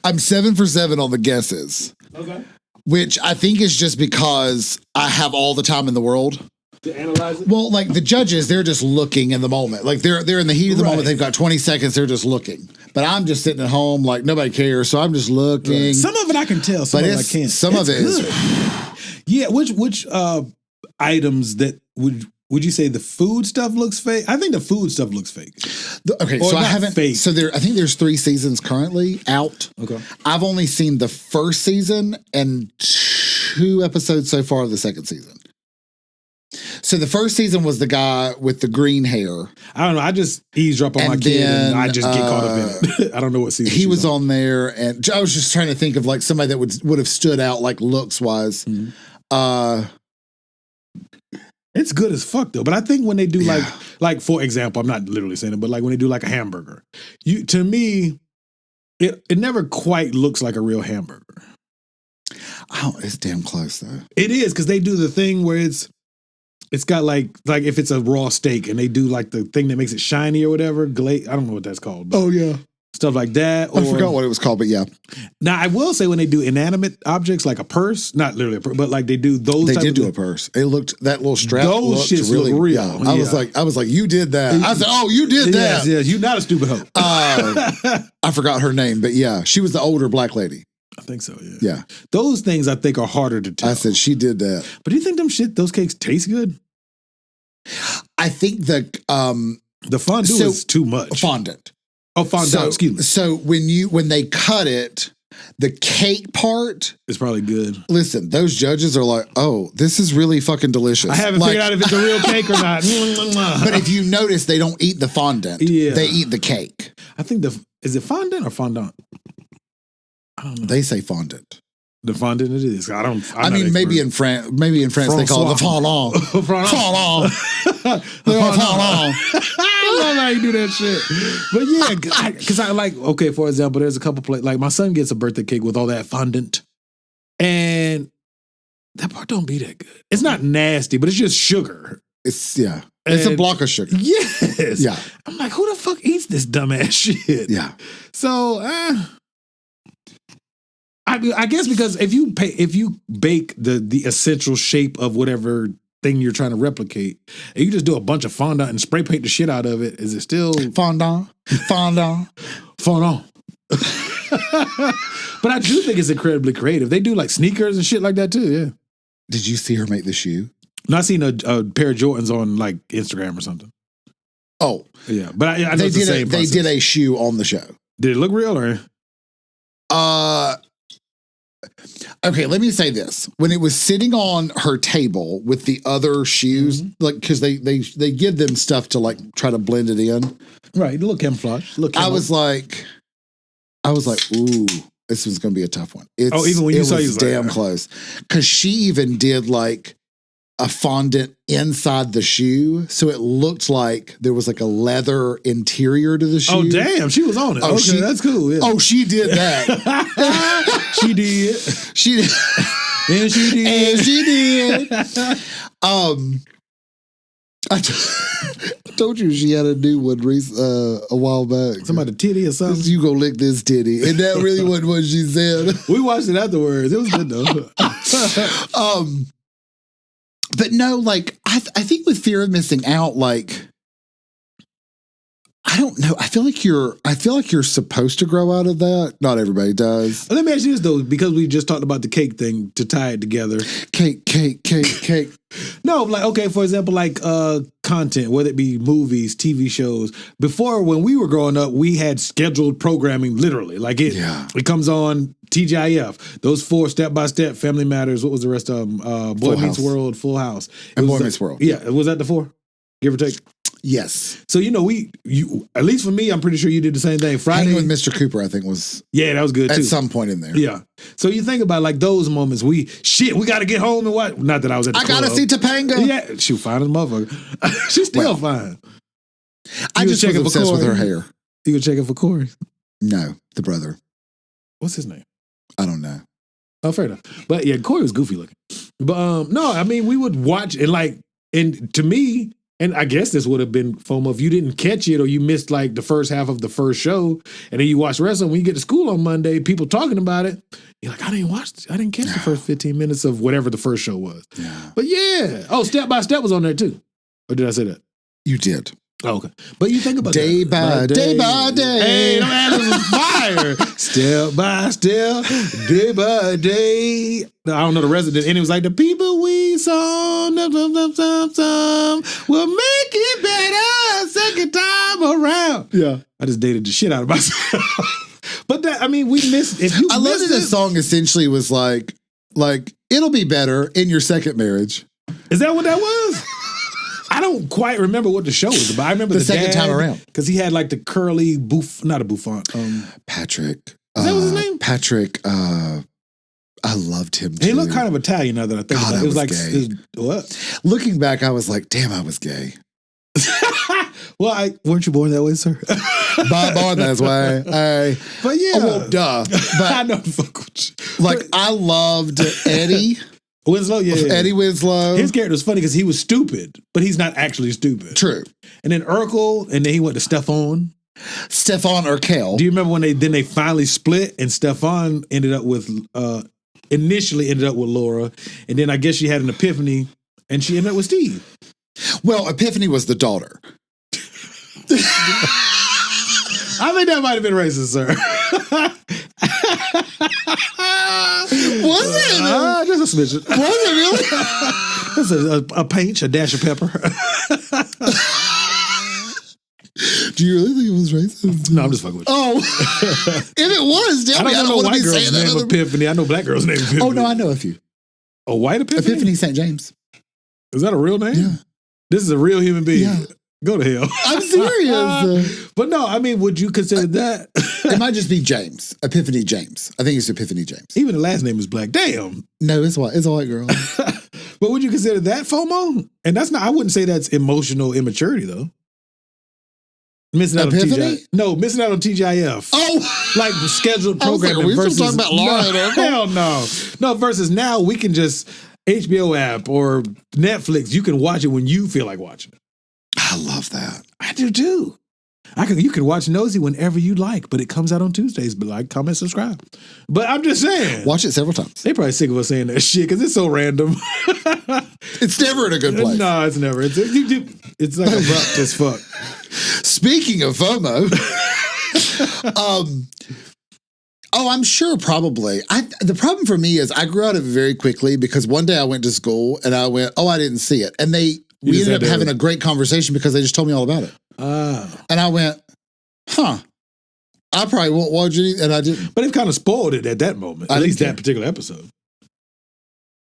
I'm 7 for 7 on the guesses. Okay. Which I think is just because I have all the time in the world. To analyze it? Well, like the judges, they're just looking in the moment. Like they're in the heat of the moment. They've got 20 seconds. They're just looking. But I'm just sitting at home like nobody cares. So I'm just looking. Right. Some of it I can tell. Some of it I can't. Some of it is. Yeah. Which items that would you say the food stuff looks fake? I think the food stuff looks fake. Okay, so I haven't. Fake. So I think there's 3 seasons currently out. Okay. I've only seen the first season and 2 episodes so far of the second season. So the first season was the guy with the green hair. I don't know. I just eavesdrop on my kid and I just get caught up in it. I don't know what season he was on there, and I was just trying to think of like somebody that would have stood out like looks wise. Mm-hmm. It's good as fuck though. But I think when they do like for example, I'm not literally saying it, but like when they do like a hamburger, to me, it never quite looks like a real hamburger. Oh, it's damn close though. It is because they do the thing where it's got like if it's a raw steak and they do like the thing that makes it shiny or whatever, I don't know what that's called. But oh yeah. stuff like that. I forgot what it was called, but yeah. Now, I will say when they do inanimate objects like a purse, not literally a purse, but like they do those. They did do a purse. It looked, that little strap those shits really look real. Yeah. I was like, you did that. I said, oh, you did that. Yes, you're not a stupid hoe. I forgot her name, but yeah, she was the older black lady. I think so, yeah. Yeah. Those things I think are harder to tell. I said, she did that. But do you think those cakes taste good? I think the fondue is too much. Fondant. Oh, fondant, excuse me. So when they cut it, the cake part is probably good. Listen, those judges are like, oh, this is really fucking delicious. I haven't figured out if it's a real cake or not. But if you notice, they don't eat the fondant. Yeah. They eat the cake. I think is it fondant or fondant? I don't know. They say fondant. The fondant it is. I mean, maybe in France they call it the fondant. Fondant. I love how you do that shit. But yeah, because I like, okay, for example, there's a couple places, like my son gets a birthday cake with all that fondant. And that part don't be that good. It's not nasty, but it's just sugar. It's a block of sugar. Yes. Yeah. I'm like, who the fuck eats this dumbass shit? Yeah. So, I guess because if you bake the essential shape of whatever thing you're trying to replicate, and you just do a bunch of fondant and spray paint the shit out of it, is it still fondant? Fondant. Fondant. But I do think it's incredibly creative. They do like sneakers and shit like that too. Yeah. Did you see her make the shoe? No, I seen a pair of Jordans on like Instagram or something. Oh, yeah, but I know it's the same process. They did a shoe on the show. Did it look real or? Okay, let me say this. When it was sitting on her table with the other shoes, like, because they give them stuff to like try to blend it in. Right, a little camouflage. I was like, ooh, this was going to be a tough one. Even when you saw, was damn close. Because she even did like a fondant inside the shoe, so it looked like there was like a leather interior to the shoe. Oh damn, she was on it. Oh, okay, that's cool. Yeah. Oh, she did that. She did. She did. And she did. And she did. I told you she had a new one a while back. Somebody titty or something. You go lick this titty, and that really wasn't what she said. We watched it afterwards. It was good though. But no, like I think with fear of missing out, like I don't know. I feel like you're supposed to grow out of that. Not everybody does. Let me ask you this though, because we just talked about the cake thing to tie it together. Cake. No, like okay, for example, like content, whether it be movies, TV shows. Before, when we were growing up, we had scheduled programming. Literally, like it comes on TGIF. Those 4 Step by Step, Family Matters. What was the rest of them? Boy Meets World, Full House, and Boy Meets World. Yeah, was that the 4? Give or take. Yes. So you at least for me, I'm pretty sure you did the same thing. Friday Hanging with Mr. Cooper, I think was that was good too. At some point in there. Yeah. So you think about like those moments. We got to get home and what? Not that I was at the club. I gotta see Topanga. Yeah, she fine as a motherfucker. She's still fine. I just was obsessed with her hair. You were checking for Corey? No, the brother. What's his name? I don't know. Oh, fair enough. But yeah, Corey was goofy looking. But no, I mean we would watch and to me. And I guess this would have been FOMO if you didn't catch it or you missed like the first half of the first show and then you watch the rest of them. When you get to school on Monday, people talking about it, you're like, I didn't catch the first 15 minutes of whatever the first show was. Yeah. But yeah. Oh, Step by Step was on there too. Or did I say that? You did. Oh, okay. But you think about day by day. Hey, them answers was fire. Step by step, day by day. I don't know the rest of it. And it was like the people we saw will make it better second time around. Yeah. I just dated the shit out of myself. But that, I mean, we missed. I love that the song essentially was like it'll be better in your second marriage. Is that what that was? I don't quite remember what the show was about. I remember the second time around because he had like the curly not a bouffant. Patrick. Is that was his name? Patrick. I loved him too. He looked kind of Italian now that I think about it. It was like gay. What? Looking back, I was like, damn, I was gay. Well, weren't you born that way, sir? Born that way. But yeah, well, duh. But I know. Fuck with you. Like I loved Eddie. Winslow, yeah. Eddie Winslow. His character was funny because he was stupid, but he's not actually stupid. True. And then Urkel, and then he went to Stefan. Stefan or Kel. Do you remember when they finally split and Stefan initially ended up with Laura, and then I guess she had an epiphany and she ended up with Steve. Well, Epiphany was the daughter. I think that might have been racist, sir. Was it? Just a smidgen. Was it really? Just a pinch, a dash of pepper. Do you really think it was racist? No, I'm just fucking with you. Oh, if it was, tell me. I don't know want to white be girl's saying that. name Epiphany. I know black girl's name Epiphany. Oh, no, I know a few. A white Epiphany? Epiphany St. James. Is that a real name? Yeah. This is a real human being. Yeah. Go to hell. I'm serious. But no, I mean, would you consider that? It might just be James. Epiphany James. I think it's Epiphany James. Even the last name is black. Damn. No, it's white. It's a white girl. But would you consider that FOMO? And that's not, I wouldn't say that's emotional immaturity, though. Missing out Epiphany? on TGIF. No, missing out on TGIF. Oh! Like scheduled programming we're versus. still talking about Laura and Urkel? Hell no. No, versus now we can just, HBO app or Netflix, you can watch it when you feel like watching it. I love that. I do too. You can watch Nosy whenever you like, but it comes out on Tuesdays. But like, comment, subscribe. But I'm just saying. Watch it several times. They probably sick of us saying that shit because it's so random. It's never in a good place. No, it's never. It's like abrupt as fuck. Speaking of FOMO, I'm sure probably. The problem for me is I grew out of it very quickly because one day I went to school and I went, I didn't see it. And we ended up having a great conversation because they just told me all about it. And I went, I probably won't watch it. And I didn't. But they've kind of spoiled it at that moment. At least that particular episode.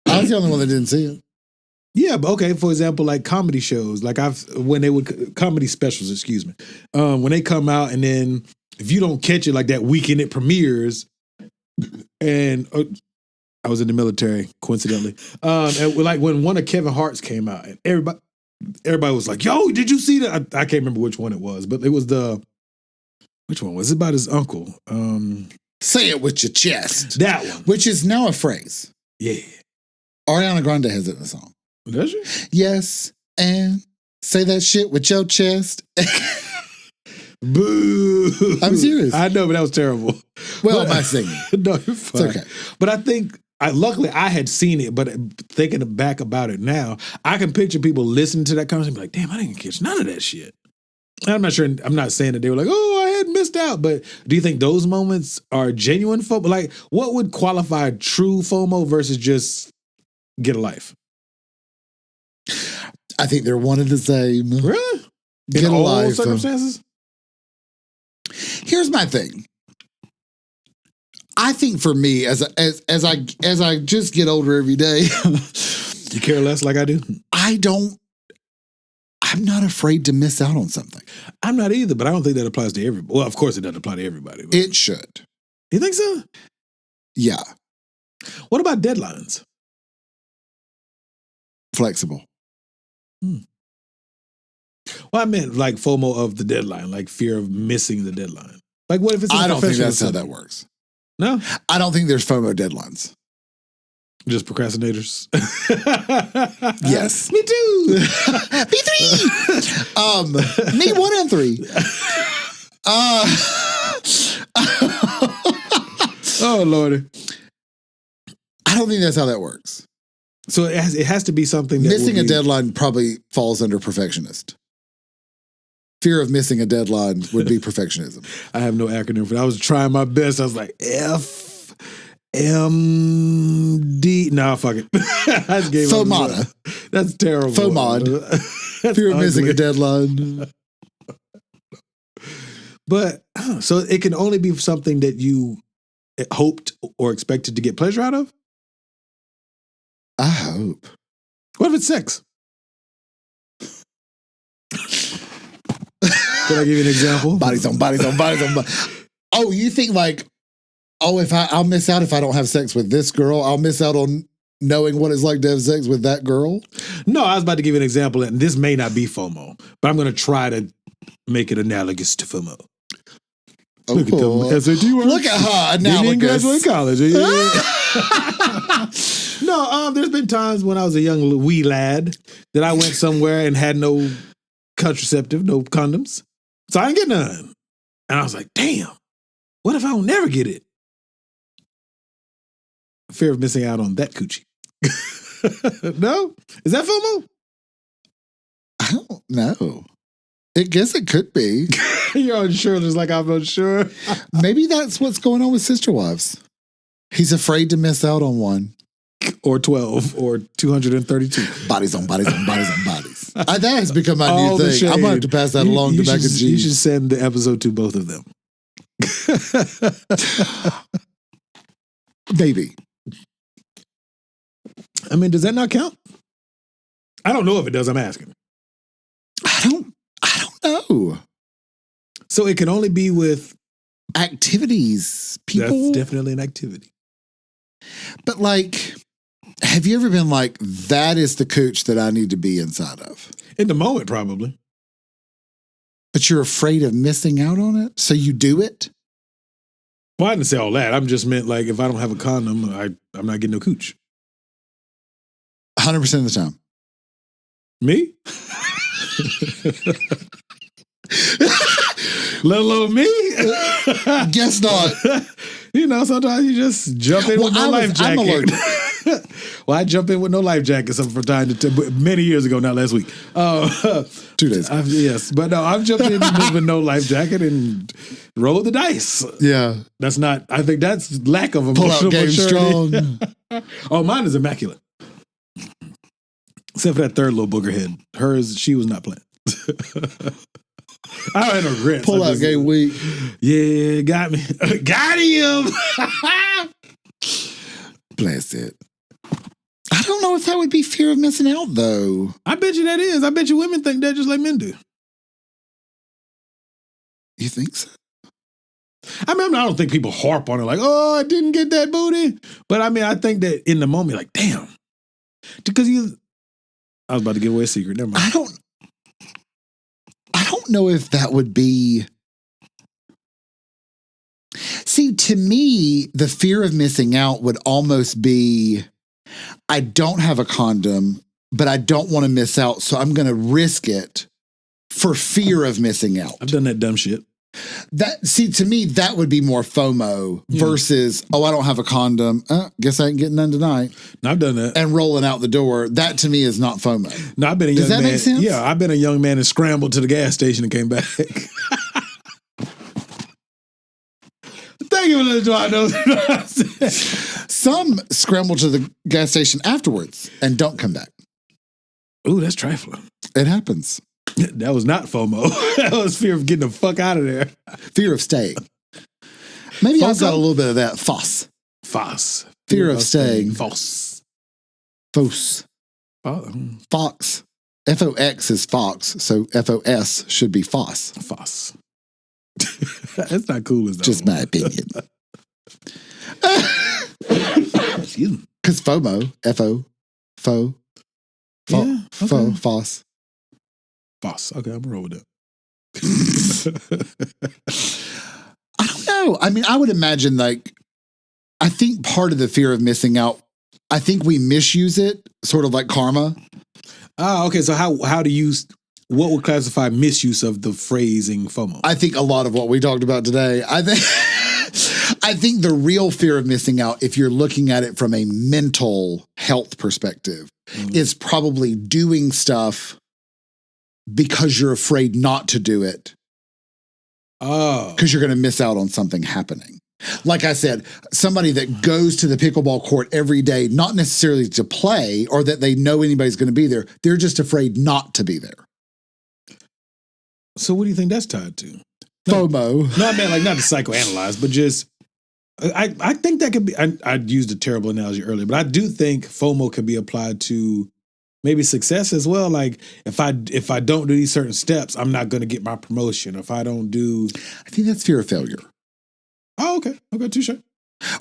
I was the only one that didn't see it. Yeah, but okay, for example, like comedy shows, like comedy specials, excuse me. When they come out and then if you don't catch it like that weekend it premieres, and I was in the military, coincidentally. And like when one of Kevin Hart's came out, and everybody was like, yo, did you see that? I can't remember which one it was, but it was which one was it? About his uncle? Say it with your chest. That one. Which is now a phrase. Yeah. Ariana Grande has it in a song. Does she? Yes, and say that shit with your chest. Boo. I'm serious. I know, but that was terrible. Well, am I singing? No, you're fine. It's okay. But I think, luckily I had seen it, but thinking back about it now, I can picture people listening to that conversation and be like, damn, I didn't catch none of that shit. I'm not sure, I'm not saying that they were like, oh, I had missed out, but do you think those moments are genuine FOMO? Like, what would qualify true FOMO versus just get a life? I think they're one and the same. Really? Get in a all life. Circumstances? Here's my thing. I think for me, as I just get older every day, you care less like I do? I'm not afraid to miss out on something. I'm not either, but I don't think that applies to everybody. Well, of course it doesn't apply to everybody. But. It should. You think so? Yeah. What about deadlines? Flexible. Well, I meant like FOMO of the deadline, like fear of missing the deadline. Like what if it's I don't think that's how that works. No? I don't think there's FOMO deadlines. Just procrastinators? Yes. Me too. Me 3. Me 1 and 3. Oh, Lordy. I don't think that's how that works. So it has to be something that missing a deadline probably falls under perfectionist. Fear of missing a deadline would be perfectionism. I have no acronym for that. I was trying my best. I was like, FMD. Nah, fuck it. I just gave FOMADA. That's terrible. FOMOD. Fear of missing a deadline. But so it can only be something that you hoped or expected to get pleasure out of? I hope. What if it's sex? Can I give you an example? Bodies on bodies on bodies on bodies. Oh, you think like, I'll miss out if I don't have sex with this girl. I'll miss out on knowing what it's like to have sex with that girl? No, I was about to give you an example, and this may not be FOMO, but I'm going to try to make it analogous to FOMO. Oh, look at them SAT words. Look at her analogous. You didn't graduate college. No, there's been times when I was a young wee lad that I went somewhere and had no contraceptive, no condoms. So I didn't get none. And I was like, damn, what if I don't never get it? Fear of missing out on that coochie. No? Is that FOMO? I don't know. I guess it could be. You're unsure, just like I'm unsure. Maybe that's what's going on with Sister Wives. He's afraid to miss out on one. Or 12 or 232. Bodies on bodies on bodies on bodies. That has become my new thing. I'm going to have to pass that along to Mac and G. You should send the episode to both of them. Maybe. I mean, does that not count? I don't know if it does. I'm asking. I don't know. So it can only be with activities. People. That's definitely an activity. But like, have you ever been like, that is the cooch that I need to be inside of? In the moment, probably. But you're afraid of missing out on it? So you do it? Well, I didn't say all that. I'm just meant like, if I don't have a condom, I'm not getting no cooch. 100% of the time. Me? Let alone me? Guess not. You know, sometimes you just jump in with no life jacket. I'm allergic. Well, I jump in with no life jacket from time to time, many years ago, not last week. 2 days ago. Yes, but no, I've jumped in with no life jacket and rolled the dice. Yeah. That's not, I think that's lack of pull emotional out game maturity. Strong. Oh, mine is immaculate. Except for that third little booger head. Hers, she was not playing. I don't have no regrets. Pull out game week. Yeah, got me. Got him. Bless it. I don't know if that would be fear of missing out, though. I bet you that is. I bet you women think that just like men do. You think so? I mean, I don't think people harp on it like, oh, I didn't get that booty. But I mean, I think that in the moment, like, damn. Because I was about to give away a secret. Never mind. I don't know if that would be. See, to me, the fear of missing out would almost be, I don't have a condom, but I don't want to miss out, so I'm going to risk it for fear of missing out. I've done that dumb shit. To me, that would be more FOMO versus, I don't have a condom. Guess I ain't getting none tonight. No, I've done that. And rolling out the door. That to me is not FOMO. No, I've been a young man. Does that make sense? Yeah, I've been a young man and scrambled to the gas station and came back. Thank you for listening to our Some scramble to the gas station afterwards and don't come back. Ooh, that's trifling. It happens. That was not FOMO. That was fear of getting the fuck out of there. Fear of staying. Maybe I've got a little bit of that. FOS. Fear of staying. FOS. Fox. FOX is Fox, so FOS should be FOS. FOS. That's not cool as that. Just my opinion. Excuse me. Because FOMO, FOS. FOS. Okay, I'm gonna roll with that. I don't know. I mean, I would imagine I think part of the fear of missing out, I think we misuse it, sort of like karma. Oh, okay. So how do you, what would classify misuse of the phrasing FOMO? I think a lot of what we talked about today, I think the real fear of missing out, if you're looking at it from a mental health perspective, is probably doing stuff because you're afraid not to do it. Oh. Because you're going to miss out on something happening. Like I said, somebody that goes to the pickleball court every day, not necessarily to play or that they know anybody's going to be there. They're just afraid not to be there. So what do you think that's tied to? FOMO. No, I meant not to psychoanalyze, but just, I think that could be, I used a terrible analogy earlier, but I do think FOMO can be applied to maybe success as well. Like if I don't do these certain steps, I'm not going to get my promotion. If I don't do. I think that's fear of failure. Oh, okay. Okay, touche.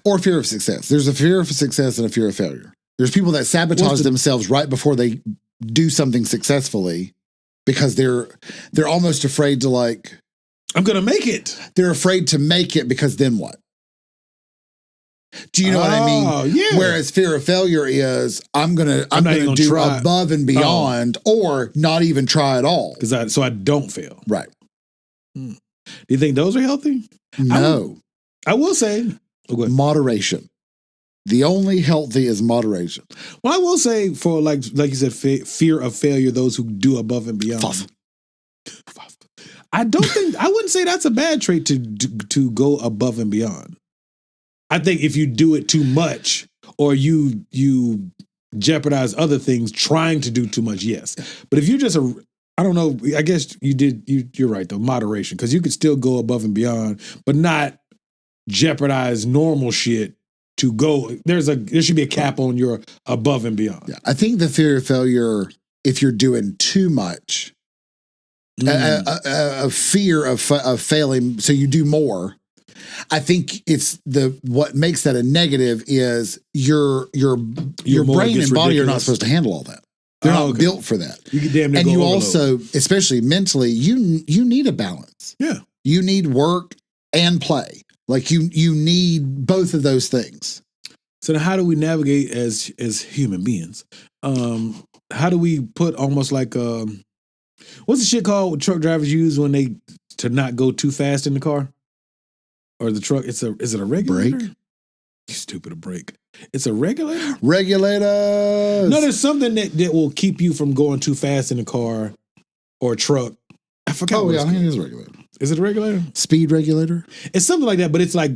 Or fear of success. There's a fear of success and a fear of failure. There's people that sabotage themselves right before they do something successfully because they're almost afraid to I'm going to make it. They're afraid to make it because then what? Do you know what I mean? Yeah. Whereas fear of failure is I'm gonna do try. Above and beyond or not even try at all. So I don't fail. Right. Do you think those are healthy? No. I will say moderation. The only healthy is moderation. Well, I will say for like you said, fear of failure, those who do above and beyond. Fuff. I wouldn't say that's a bad trait to go above and beyond. I think if you do it too much or you jeopardize other things trying to do too much, yes. But if you're just I don't know, I guess you're right though, moderation, because you could still go above and beyond, but not jeopardize normal shit to go. There should be a cap on your above and beyond. Yeah, I think the fear of failure, if you're doing too much, a fear of failing, so you do more. I think it's what makes that a negative is your brain and body are not supposed to handle all that. They're not built for that. You damn near and you overload. Also, especially mentally, you need a balance. Yeah, you need work and play. Like you need both of those things. So now how do we navigate as human beings? How do we put almost like what's the shit called truck drivers use when to not go too fast in the car? Or the truck, is it a regulator? Brake? You stupid, a brake. It's a regulator? Regulators. No, there's something that will keep you from going too fast in a car or a truck. I forgot. Oh, yeah, I think it is a regulator. Is it a regulator? Speed regulator? It's something like that, but it's like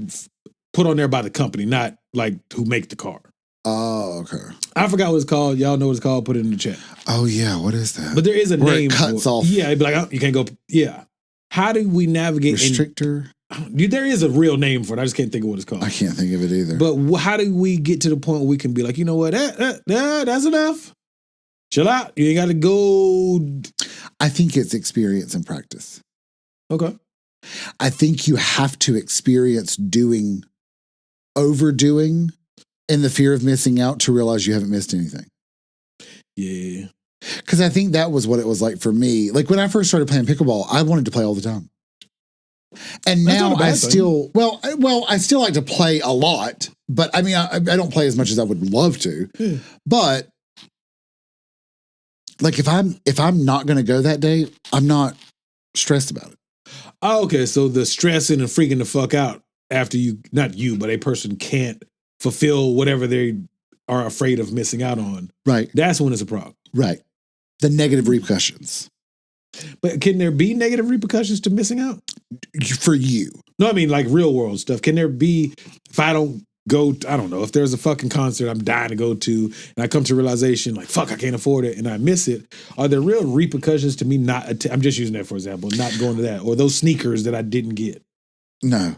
put on there by the company, not like who make the car. Oh, okay. I forgot what it's called. Y'all know what it's called. Put it in the chat. Oh, yeah. What is that? But there is a name. It cuts off. Yeah, it'd be like, oh, you can't go. Yeah. How do we navigate? Restrictor? There is a real name for it. I just can't think of what it's called. I can't think of it either. But how do we get to the point where we can be like, you know what? That's enough. Chill out. You ain't got to go. I think it's experience and practice. Okay. I think you have to experience overdoing and the fear of missing out to realize you haven't missed anything. Yeah. Because I think that was what it was like for me. Like when I first started playing pickleball, I wanted to play all the time. And now I still like to play a lot, but I mean, I don't play as much as I would love to. Yeah. But like if I'm not going to go that day, I'm not stressed about it. Oh, okay. So the stressing and freaking the fuck out after not you, but a person can't fulfill whatever they are afraid of missing out on. Right. That's when it's a problem. Right. The negative repercussions. But can there be negative repercussions to missing out? For you? No, I mean like real world stuff. Can there be, if I don't go, I don't know, if there's a fucking concert I'm dying to go to and I come to realization like, fuck, I can't afford it and I miss it. Are there real repercussions to me I'm just using that for example, not going to that or those sneakers that I didn't get? No.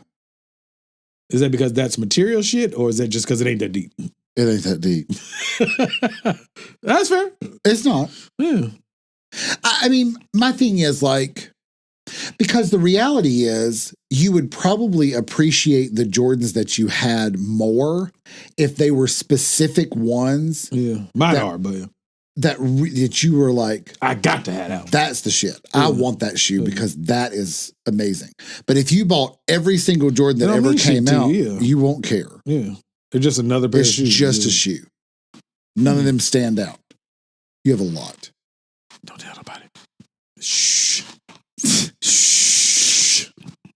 Is that because that's material shit or is that just because it ain't that deep? It ain't that deep. That's fair. It's not. Yeah. I mean, my thing is like, because the reality is you would probably appreciate the Jordans that you had more if they were specific ones. Yeah. Mine are, but that you were like, I got to have that one. That's the shit. Yeah. I want that shoe because that is amazing. But if you bought every single Jordan that ever came out, you won't care. Yeah. They're just another pair of shoes. It's just a shoe. None of them stand out. You have a lot. Don't tell nobody. Shh. Shh.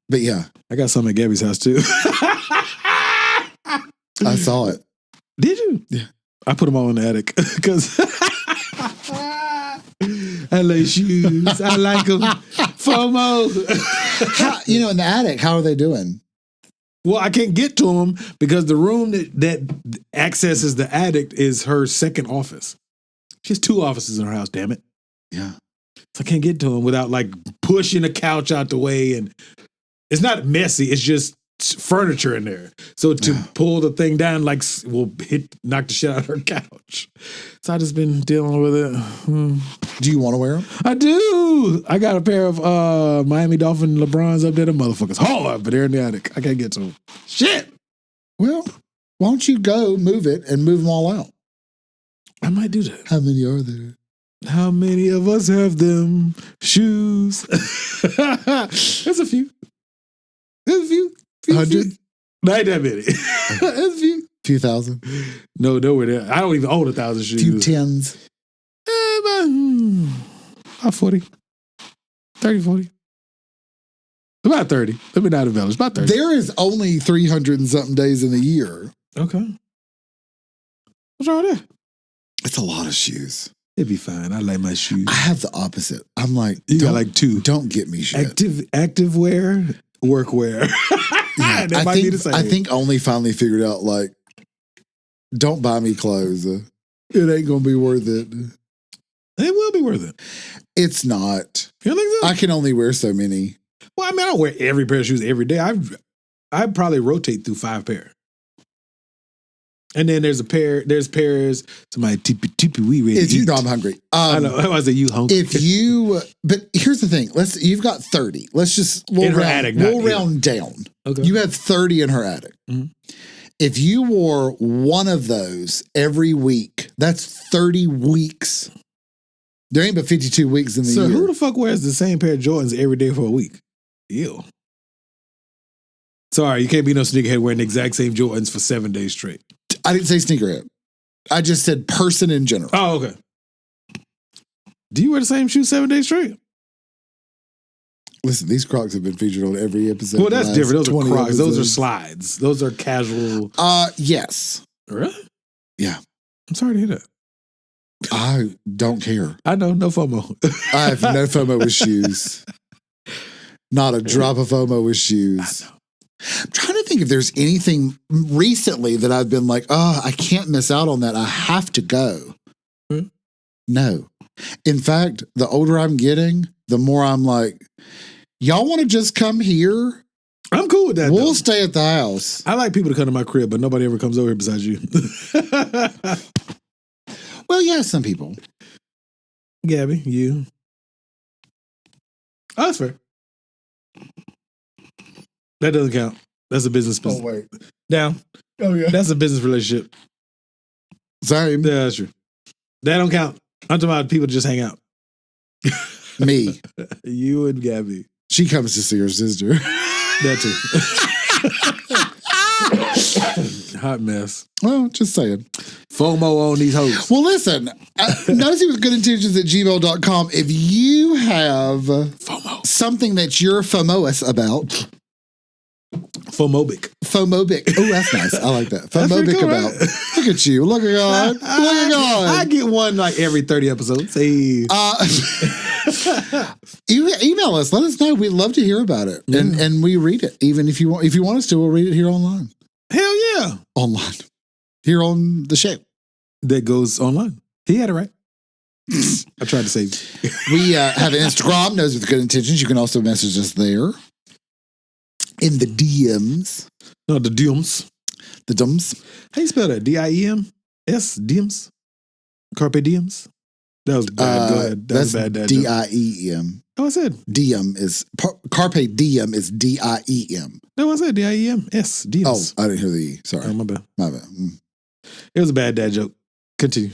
But yeah. I got some at Gabby's house too. I saw it. Did you? Yeah. I put them all in the attic because I like shoes. I like them. FOMO. In the attic, how are they doing? Well, I can't get to them because the room that accesses the attic is her second office. She has 2 offices in her house, damn it. Yeah. So I can't get to them without like pushing a couch out the way. And it's not messy. It's just furniture in there. So to pull the thing down, like will knock the shit out of her couch. So I just been dealing with it. Do you want to wear them? I do. I got a pair of Miami Dolphin LeBrons up there. The motherfuckers hard, but they're in the attic. I can't get to them. Shit. Well, why don't you go move it and move them all out? I might do that. How many are there? How many of us have them shoes? There's a few. There's a few. 100? Not that many. There's a few. Few thousand? No, nowhere there. I don't even own 1,000 shoes. Few tens? About 40. 30, 40. About 30. Let me not embellish. About 30. There is only 300 and something days in a year. Okay. What's wrong with that? It's a lot of shoes. It'd be fine. I like my shoes. I have the opposite. I'm like, you got like two. Don't get me shit. Active wear, work wear. Yeah, that might be the same. I think only finally figured out, like, don't buy me clothes. It ain't going to be worth it. It will be worth it. It's not. You think so? I can only wear so many. Well, I mean, I don't wear every pair of shoes every day. I probably rotate through 5 pair. And then there's pairs. Somebody tippy we ready. If you know I'm hungry. I know. I was like, you hungry. But here's the thing. You've got 30. We'll round down. Okay. You have 30 in her attic. Mm-hmm. If you wore one of those every week, that's 30 weeks. There ain't but 52 weeks in the year. So who the fuck wears the same pair of Jordans every day for a week? Ew. Sorry, you can't be no sneakerhead wearing the exact same Jordans for 7 days straight. I didn't say sneakerhead. I just said person in general. Oh, okay. Do you wear the same shoes 7 days straight? Listen, these Crocs have been featured on every episode. Well, that's different. Those are Crocs. Episodes. Those are slides. Those are casual. Yes. Really? Yeah. I'm sorry to hear that. I don't care. I know. No FOMO. I have no FOMO with shoes. Not a drop of FOMO with shoes. I know. I'm trying to think if there's anything recently that I've been like, oh, I can't miss out on that. I have to go. Hmm? No. In fact, the older I'm getting, the more I'm like, y'all want to just come here? I'm cool with that. We'll stay at the house. I like people to come to my crib, but nobody ever comes over here besides you. Well, yeah, some people. Gabby, you. Oh, that's fair. That doesn't count. That's a business. Oh, wait. Down. Oh, yeah. That's a business relationship. Sorry. Yeah, that's true. That don't count. I'm talking about people to just hang out. Me. You and Gabby. She comes to see her sister. That too. Hot mess. Well, just saying. FOMO on these hoes. Well, listen, nosy with good intentions at gmail.com. If you have FOMO, something that you're FOMOous about. FOMObic. Oh, that's nice. I like that. FOMObic cool, about. right? Look at you. Look at God. Look at God. I get one like every 30 episodes. Hey. Email us. Let us know. We'd love to hear about it. Yeah. And we read it. Even if you want us to, we'll read it here online. Hell yeah. Online. Here on the show. That goes online. He had it right. I tried to save you. We have an Instagram, Nosy with Good Intentions. You can also message us there. In the DMs. No, the DMs. The DMs. How you spell that? D-I-E-M-S? DMs? Carpe diems? That was bad. Go ahead. That was bad. D-I-E-M. Oh, I said. Diem is, Carpe Diem is D-I-E-M. No, I said D-I-E-M-S. DMs. Oh, I didn't hear the E. Sorry. Oh, my bad. My bad. It was a bad dad joke. Continue.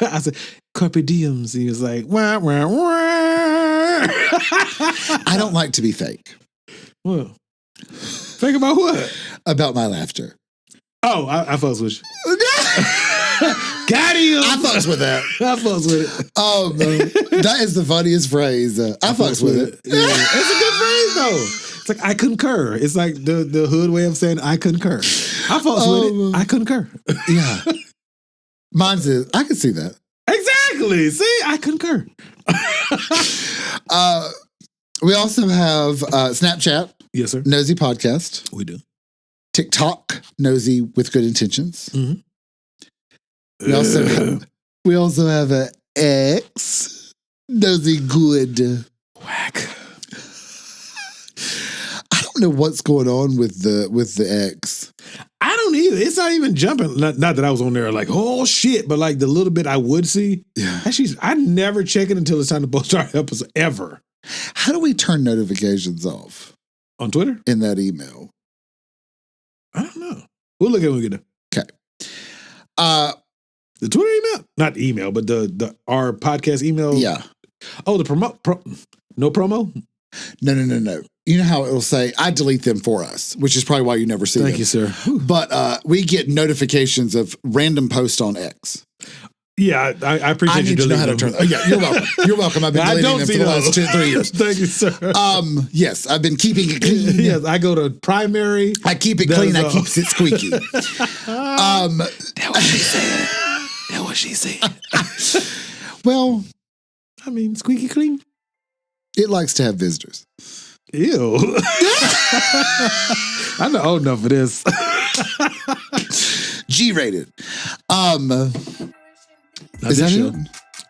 I said, Carpe diems. He was like, wah, wah, wah. I don't like to be fake. What? Fake about what? About my laughter. Oh, I fucks with you. Got him. I fucks with that. I fucks with it. That is the funniest phrase. I fucks with it. Yeah. It's a good phrase though. It's like I concur. It's like the hood way of saying I concur. I fucks with it. I concur. Yeah. Mine's is, I can see that. Exactly. See, I concur. We also have Snapchat. Yes, sir. Nosy Podcast. We do. TikTok, Nosy with Good Intentions. Mm-hmm. We also have an X, Nosy Good. Whack. I don't know what's going on with the X. I don't either. It's not even jumping. Not that I was on there like, oh shit, but like the little bit I would see. Yeah. Actually, I never check it until it's time to post our episode ever. How do we turn notifications off? On Twitter? In that email. I don't know. We'll look at it when we get there. Okay. The Twitter email? Not email, but the our podcast email. Yeah. Oh, the no promo? No. You know how it'll say, I delete them for us, which is probably why you never see them. Thank you, sir. But we get notifications of random posts on X. Yeah, I appreciate you. I need to know how to turn. Yeah, you're welcome. You're welcome. I've been deleting them for the last 2-3 years. Thank you, sir. Yes, I've been keeping it clean. Yes, I go to primary. I keep it clean. I keep it squeaky. That what she said. That what she said. Well, I mean, squeaky clean. It likes to have visitors. Ew. I'm not old enough for this. G-rated. Is that show. it?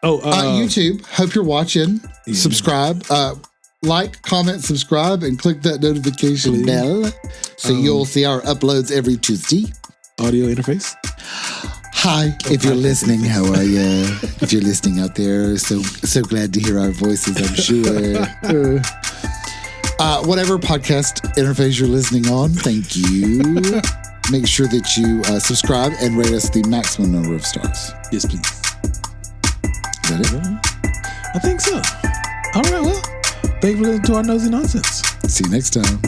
Oh, YouTube. Hope you're watching. Yeah. Subscribe. Like, comment, subscribe, and click that notification bell so you'll see our uploads every Tuesday. Audio interface. Hi, if you're listening, how are you? If you're listening out there, so glad to hear our voices, I'm sure. Whatever podcast interface you're listening on, thank you. Make sure that you subscribe and rate us the maximum number of stars. Yes, please. Is that it? I think so. All right, well, thank you for listening to our nosy nonsense. See you next time.